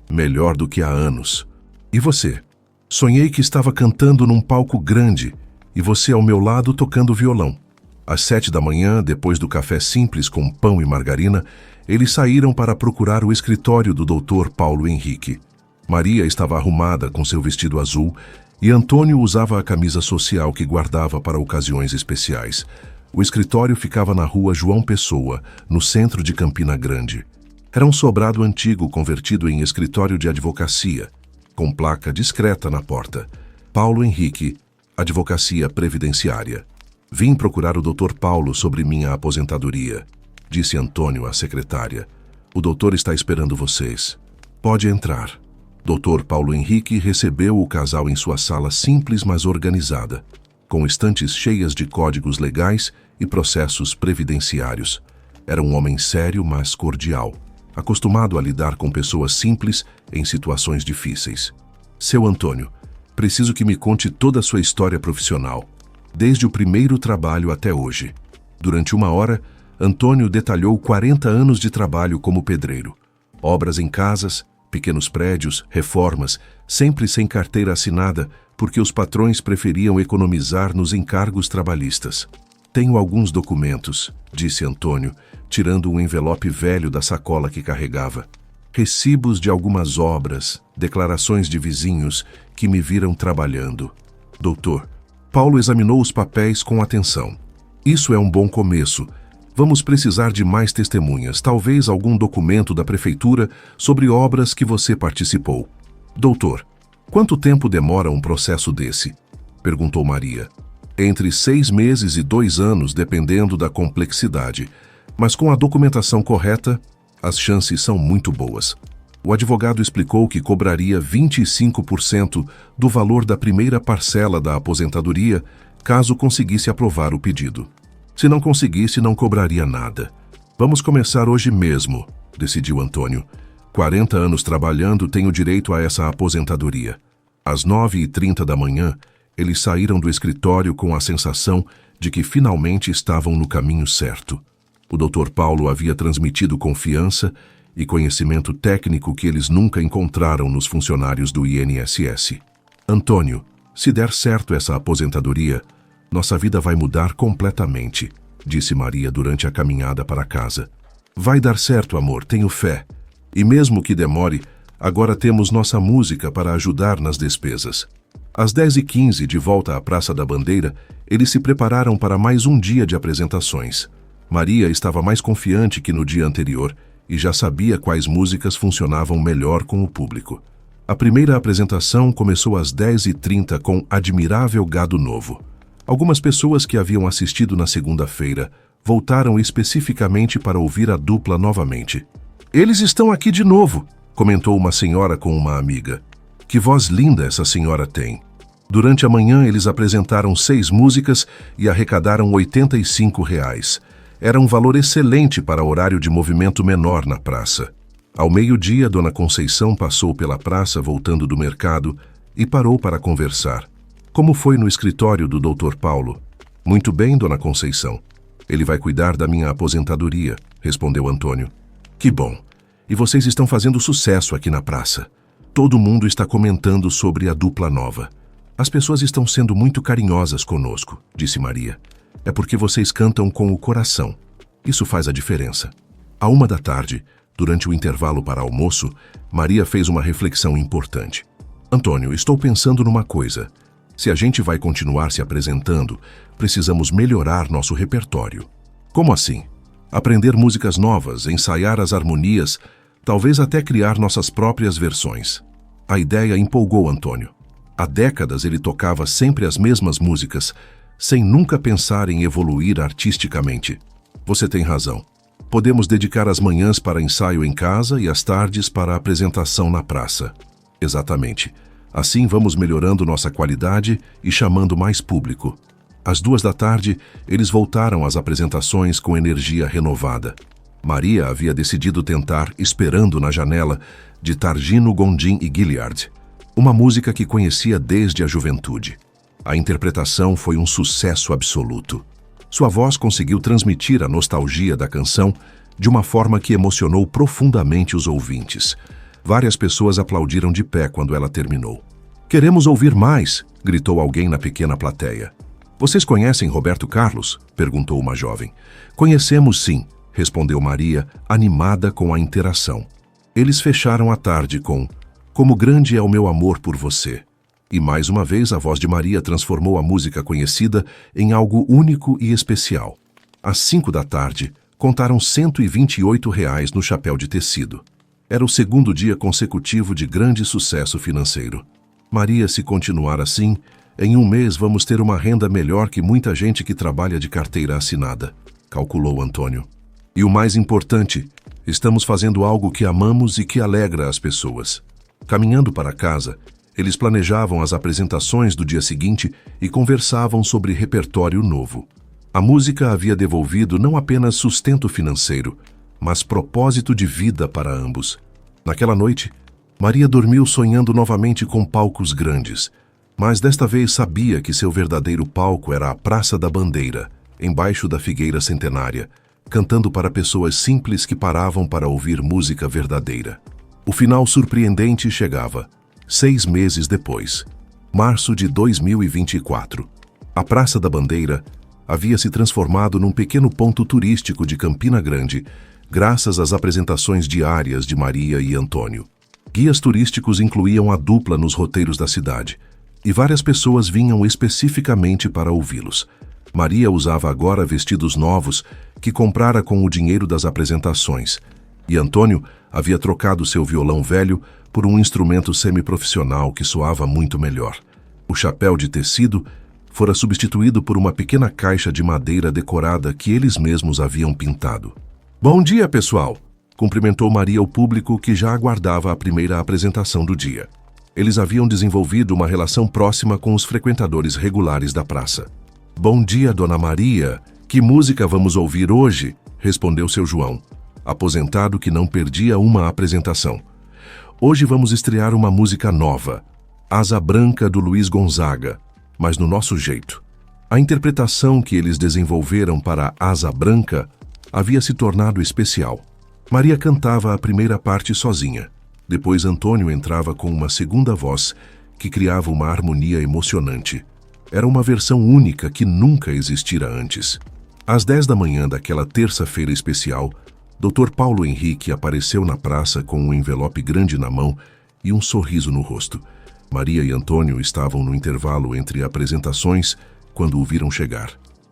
"Melhor do que há anos." "E você?" "Sonhei que estava cantando num palco grande, e você ao meu lado tocando violão." Às 7h, depois do café simples com pão e margarina, eles saíram para procurar o escritório do Dr. Paulo Henrique. Maria estava arrumada com seu vestido azul e Antônio usava a camisa social que guardava para ocasiões especiais. O escritório ficava na rua João Pessoa, no centro de Campina Grande. Era um sobrado antigo convertido em escritório de advocacia, com placa discreta na porta. Paulo Henrique, Advocacia Previdenciária. "Vim procurar o Dr. Paulo sobre minha aposentadoria", disse Antônio à secretária. "O doutor está esperando vocês. Pode entrar." Dr. Paulo Henrique recebeu o casal em sua sala simples, mas organizada, com estantes cheias de códigos legais e processos previdenciários. Era um homem sério, mas cordial, acostumado a lidar com pessoas simples em situações difíceis. "Seu Antônio, preciso que me conte toda a sua história profissional, desde o primeiro trabalho até hoje." Durante 1 hora, Antônio detalhou 40 anos de trabalho como pedreiro. Obras em casas, pequenos prédios, reformas, sempre sem carteira assinada, porque os patrões preferiam economizar nos encargos trabalhistas. Tenho alguns documentos, disse Antônio, tirando um envelope velho da sacola que carregava. Recibos de algumas obras, declarações de vizinhos que me viram trabalhando. Doutor, Paulo examinou os papéis com atenção. Isso é um bom começo. Vamos precisar de mais testemunhas, talvez algum documento da prefeitura sobre obras que você participou. Doutor, quanto tempo demora um processo desse? Perguntou Maria. Entre 6 meses e 2 anos, dependendo da complexidade. Mas com a documentação correta, as chances são muito boas. O advogado explicou que cobraria 25% do valor da primeira parcela da aposentadoria caso conseguisse aprovar o pedido. Se não conseguisse, não cobraria nada. Vamos começar hoje mesmo, decidiu Antônio. 40 anos trabalhando, tenho direito a essa aposentadoria. Às 9h30 da manhã, eles saíram do escritório com a sensação de que finalmente estavam no caminho certo. O Dr. Paulo havia transmitido confiança e conhecimento técnico que eles nunca encontraram nos funcionários do INSS. Antônio, se der certo essa aposentadoria, nossa vida vai mudar completamente, disse Maria durante a caminhada para casa. Vai dar certo, amor, tenho fé. E mesmo que demore, agora temos nossa música para ajudar nas despesas. Às 10h15, de volta à Praça da Bandeira, eles se prepararam para mais um dia de apresentações. Maria estava mais confiante que no dia anterior e já sabia quais músicas funcionavam melhor com o público. A primeira apresentação começou às 10h30 com Admirável Gado Novo. Algumas pessoas que haviam assistido na segunda-feira voltaram especificamente para ouvir a dupla novamente. Eles estão aqui de novo, comentou uma senhora com uma amiga. Que voz linda essa senhora tem. Durante a manhã eles apresentaram 6 músicas e arrecadaram R$85. Era um valor excelente para horário de movimento menor na praça. Ao meio-dia, Dona Conceição passou pela praça voltando do mercado e parou para conversar. Como foi no escritório do Dr. Paulo? Muito bem, Dona Conceição. Ele vai cuidar da minha aposentadoria, respondeu Antônio. Que bom. E vocês estão fazendo sucesso aqui na praça. Todo mundo está comentando sobre a dupla nova. As pessoas estão sendo muito carinhosas conosco, disse Maria. É porque vocês cantam com o coração. Isso faz a diferença. À 13h, durante o intervalo para almoço, Maria fez uma reflexão importante. Antônio, estou pensando numa coisa. Se a gente vai continuar se apresentando, precisamos melhorar nosso repertório. Como assim? Aprender músicas novas, ensaiar as harmonias, talvez até criar nossas próprias versões. A ideia empolgou Antônio. Há décadas ele tocava sempre as mesmas músicas, sem nunca pensar em evoluir artisticamente. Você tem razão. Podemos dedicar as manhãs para ensaio em casa e as tardes para a apresentação na praça. Exatamente. Assim vamos melhorando nossa qualidade e chamando mais público. Às 14h, eles voltaram às apresentações com energia renovada. Maria havia decidido tentar Esperando na Janela, de Targino Gondim e Gilliard, uma música que conhecia desde a juventude. A interpretação foi um sucesso absoluto. Sua voz conseguiu transmitir a nostalgia da canção de uma forma que emocionou profundamente os ouvintes. Várias pessoas aplaudiram de pé quando ela terminou. Queremos ouvir mais, gritou alguém na pequena plateia. Vocês conhecem Roberto Carlos? Perguntou uma jovem. Conhecemos sim, respondeu Maria, animada com a interação. Eles fecharam a tarde com Como grande é o meu amor por você. E mais uma vez a voz de Maria transformou a música conhecida em algo único e especial. Às 5h, contaram R$128 no chapéu de tecido. Era o segundo dia consecutivo de grande sucesso financeiro. Maria, se continuar assim, em um mês vamos ter uma renda melhor que muita gente que trabalha de carteira assinada, calculou Antônio. E o mais importante, estamos fazendo algo que amamos e que alegra as pessoas. Caminhando para casa, eles planejavam as apresentações do dia seguinte e conversavam sobre repertório novo. A música havia devolvido não apenas sustento financeiro, mas propósito de vida para ambos. Naquela noite, Maria dormiu sonhando novamente com palcos grandes, mas desta vez sabia que seu verdadeiro palco era a Praça da Bandeira, embaixo da figueira centenária, cantando para pessoas simples que paravam para ouvir música verdadeira. O final surpreendente chegava, 6 meses depois, março de 2024. A Praça da Bandeira havia se transformado num pequeno ponto turístico de Campina Grande, graças às apresentações diárias de Maria e Antônio. Guias turísticos incluíam a dupla nos roteiros da cidade, e várias pessoas vinham especificamente para ouvi-los. Maria usava agora vestidos novos que comprara com o dinheiro das apresentações, e Antônio havia trocado seu violão velho por um instrumento semiprofissional que soava muito melhor. O chapéu de tecido fora substituído por uma pequena caixa de madeira decorada que eles mesmos haviam pintado. "Bom dia, pessoal!" cumprimentou Maria o público que já aguardava a primeira apresentação do dia. Eles haviam desenvolvido uma relação próxima com os frequentadores regulares da praça. "Bom dia, Dona Maria! Que música vamos ouvir hoje?" respondeu seu João, aposentado que não perdia uma apresentação. "Hoje vamos estrear uma música nova, Asa Branca do Luiz Gonzaga, mas no nosso jeito." A interpretação que eles desenvolveram para Asa Branca havia se tornado especial. Maria cantava a primeira parte sozinha. Depois Antônio entrava com uma segunda voz que criava uma harmonia emocionante. Era uma versão única que nunca existira antes. Às 10 da manhã daquela terça-feira especial, Dr. Paulo Henrique apareceu na praça com um envelope grande na mão e um sorriso no rosto. Maria e Antônio estavam no intervalo entre apresentações quando o viram chegar.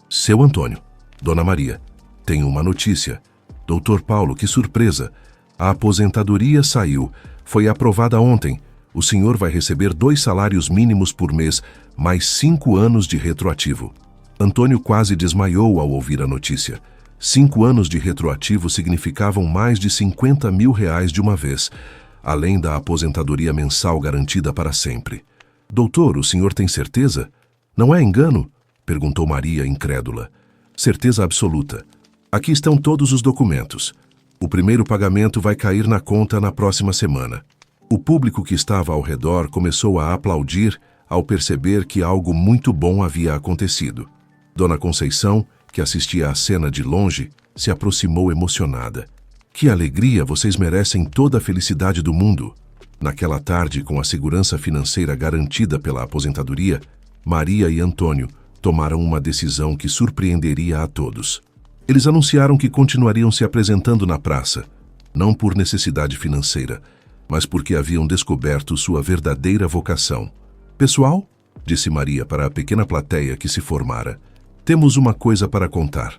"Seu Antônio, Dona Maria, tenho uma notícia." "Dr. Paulo, que surpresa! A aposentadoria saiu. Foi aprovada ontem. O senhor vai receber 2 salários mínimos por mês, mais 5 anos de retroativo." Antônio quase desmaiou ao ouvir a notícia. 5 anos de retroativo significavam mais de R$50 mil de uma vez, além da aposentadoria mensal garantida para sempre. "Doutor, o senhor tem certeza? Não é engano?" perguntou Maria, incrédula. "Certeza absoluta. Aqui estão todos os documentos. O primeiro pagamento vai cair na conta na próxima semana." O público que estava ao redor começou a aplaudir ao perceber que algo muito bom havia acontecido. Dona Conceição, que assistia à cena de longe, se aproximou emocionada. "Que alegria, vocês merecem toda a felicidade do mundo." Naquela tarde, com a segurança financeira garantida pela aposentadoria, Maria e Antônio tomaram uma decisão que surpreenderia a todos. Eles anunciaram que continuariam se apresentando na praça, não por necessidade financeira, mas porque haviam descoberto sua verdadeira vocação. "Pessoal", disse Maria para a pequena plateia que se formara, "temos uma coisa para contar.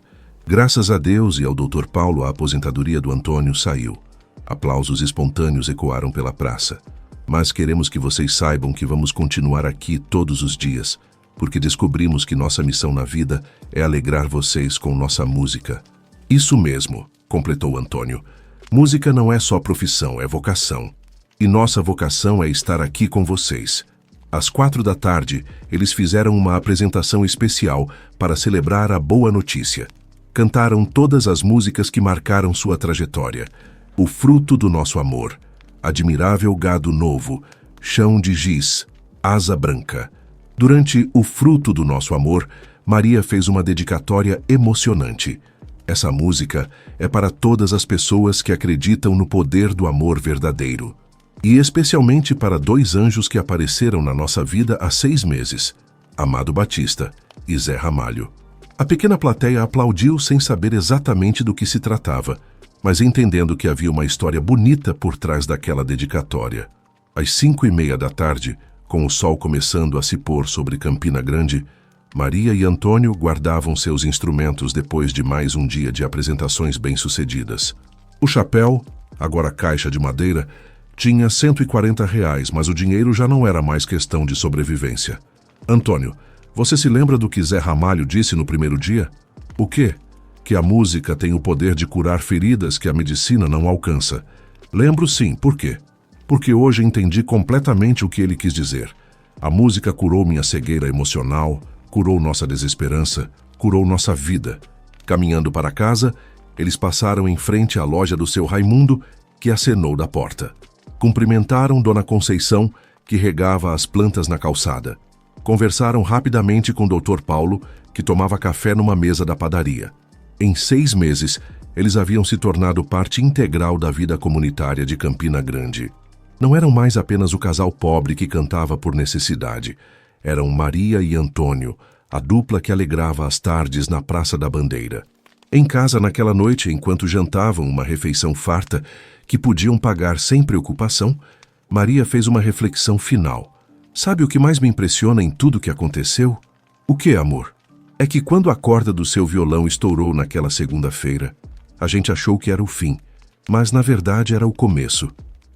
Graças a Deus e ao Dr. Paulo, a aposentadoria do Antônio saiu." Aplausos espontâneos ecoaram pela praça. "Mas queremos que vocês saibam que vamos continuar aqui todos os dias, porque descobrimos que nossa missão na vida é alegrar vocês com nossa música." "Isso mesmo", completou Antônio. "Música não é só profissão, é vocação. E nossa vocação é estar aqui com vocês." Às 4 da tarde, eles fizeram uma apresentação especial para celebrar a boa notícia. Cantaram todas as músicas que marcaram sua trajetória. O Fruto do Nosso Amor, Admirável Gado Novo, Chão de Giz, Asa Branca. Durante O Fruto do Nosso Amor, Maria fez uma dedicatória emocionante. Essa música é para todas as pessoas que acreditam no poder do amor verdadeiro. E especialmente para 2 anjos que apareceram na nossa vida há 6 meses, Amado Batista e Zé Ramalho. A pequena plateia aplaudiu sem saber exatamente do que se tratava, mas entendendo que havia uma história bonita por trás daquela dedicatória. Às 5:30 da tarde, com o sol começando a se pôr sobre Campina Grande, Maria e Antônio guardavam seus instrumentos depois de mais um dia de apresentações bem-sucedidas. O chapéu, agora caixa de madeira, tinha R$140, mas o dinheiro já não era mais questão de sobrevivência. "Antônio, você se lembra do que Zé Ramalho disse no primeiro dia?" "O quê?" "Que a música tem o poder de curar feridas que a medicina não alcança." "Lembro sim, por quê?" "Porque hoje entendi completamente o que ele quis dizer. A música curou minha cegueira emocional, curou nossa desesperança, curou nossa vida." Caminhando para casa, eles passaram em frente à loja do seu Raimundo, que acenou da porta. Cumprimentaram Dona Conceição, que regava as plantas na calçada. Conversaram rapidamente com Dr. Paulo, que tomava café numa mesa da padaria. Em 6 meses, eles haviam se tornado parte integral da vida comunitária de Campina Grande. Não eram mais apenas o casal pobre que cantava por necessidade. Eram Maria e Antônio, a dupla que alegrava as tardes na Praça da Bandeira. Em casa, naquela noite, enquanto jantavam uma refeição farta que podiam pagar sem preocupação, Maria fez uma reflexão final. Sabe o que mais me impressiona em tudo que aconteceu? O que, amor? É que quando a corda do seu violão estourou naquela segunda-feira, a gente achou que era o fim, mas na verdade era o começo.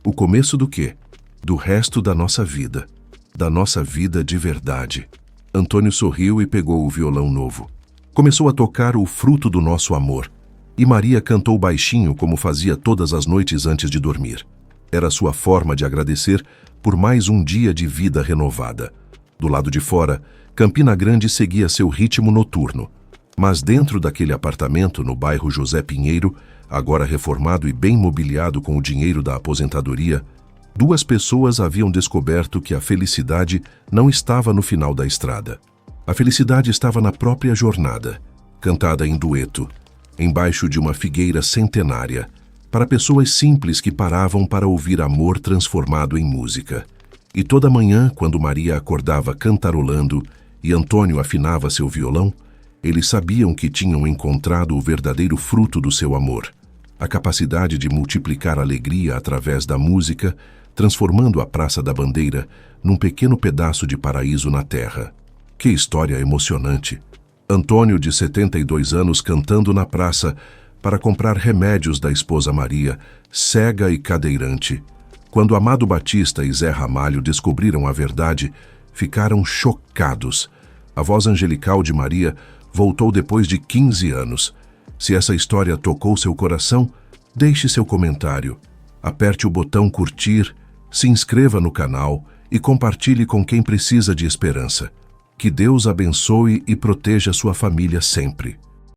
O começo do quê? Do resto da nossa vida de verdade. Antônio sorriu e pegou o violão novo. Começou a tocar O Fruto do Nosso Amor, e Maria cantou baixinho como fazia todas as noites antes de dormir. Era sua forma de agradecer por mais um dia de vida renovada. Do lado de fora, Campina Grande seguia seu ritmo noturno, mas dentro daquele apartamento no bairro José Pinheiro, agora reformado e bem mobiliado com o dinheiro da aposentadoria, 2 pessoas haviam descoberto que a felicidade não estava no final da estrada. A felicidade estava na própria jornada, cantada em dueto, embaixo de uma figueira centenária, para pessoas simples que paravam para ouvir amor transformado em música. E toda manhã, quando Maria acordava cantarolando e Antônio afinava seu violão, eles sabiam que tinham encontrado o verdadeiro fruto do seu amor, a capacidade de multiplicar alegria através da música, transformando a Praça da Bandeira num pequeno pedaço de paraíso na terra. Que história emocionante! Antônio, de 72 anos, cantando na praça para comprar remédios da esposa Maria, cega e cadeirante. Quando Amado Batista e Zé Ramalho descobriram a verdade, ficaram chocados. A voz angelical de Maria voltou depois de 15 anos. Se essa história tocou seu coração, deixe seu comentário. Aperte o botão curtir, se inscreva no canal e compartilhe com quem precisa de esperança. Que Deus abençoe e proteja sua família sempre.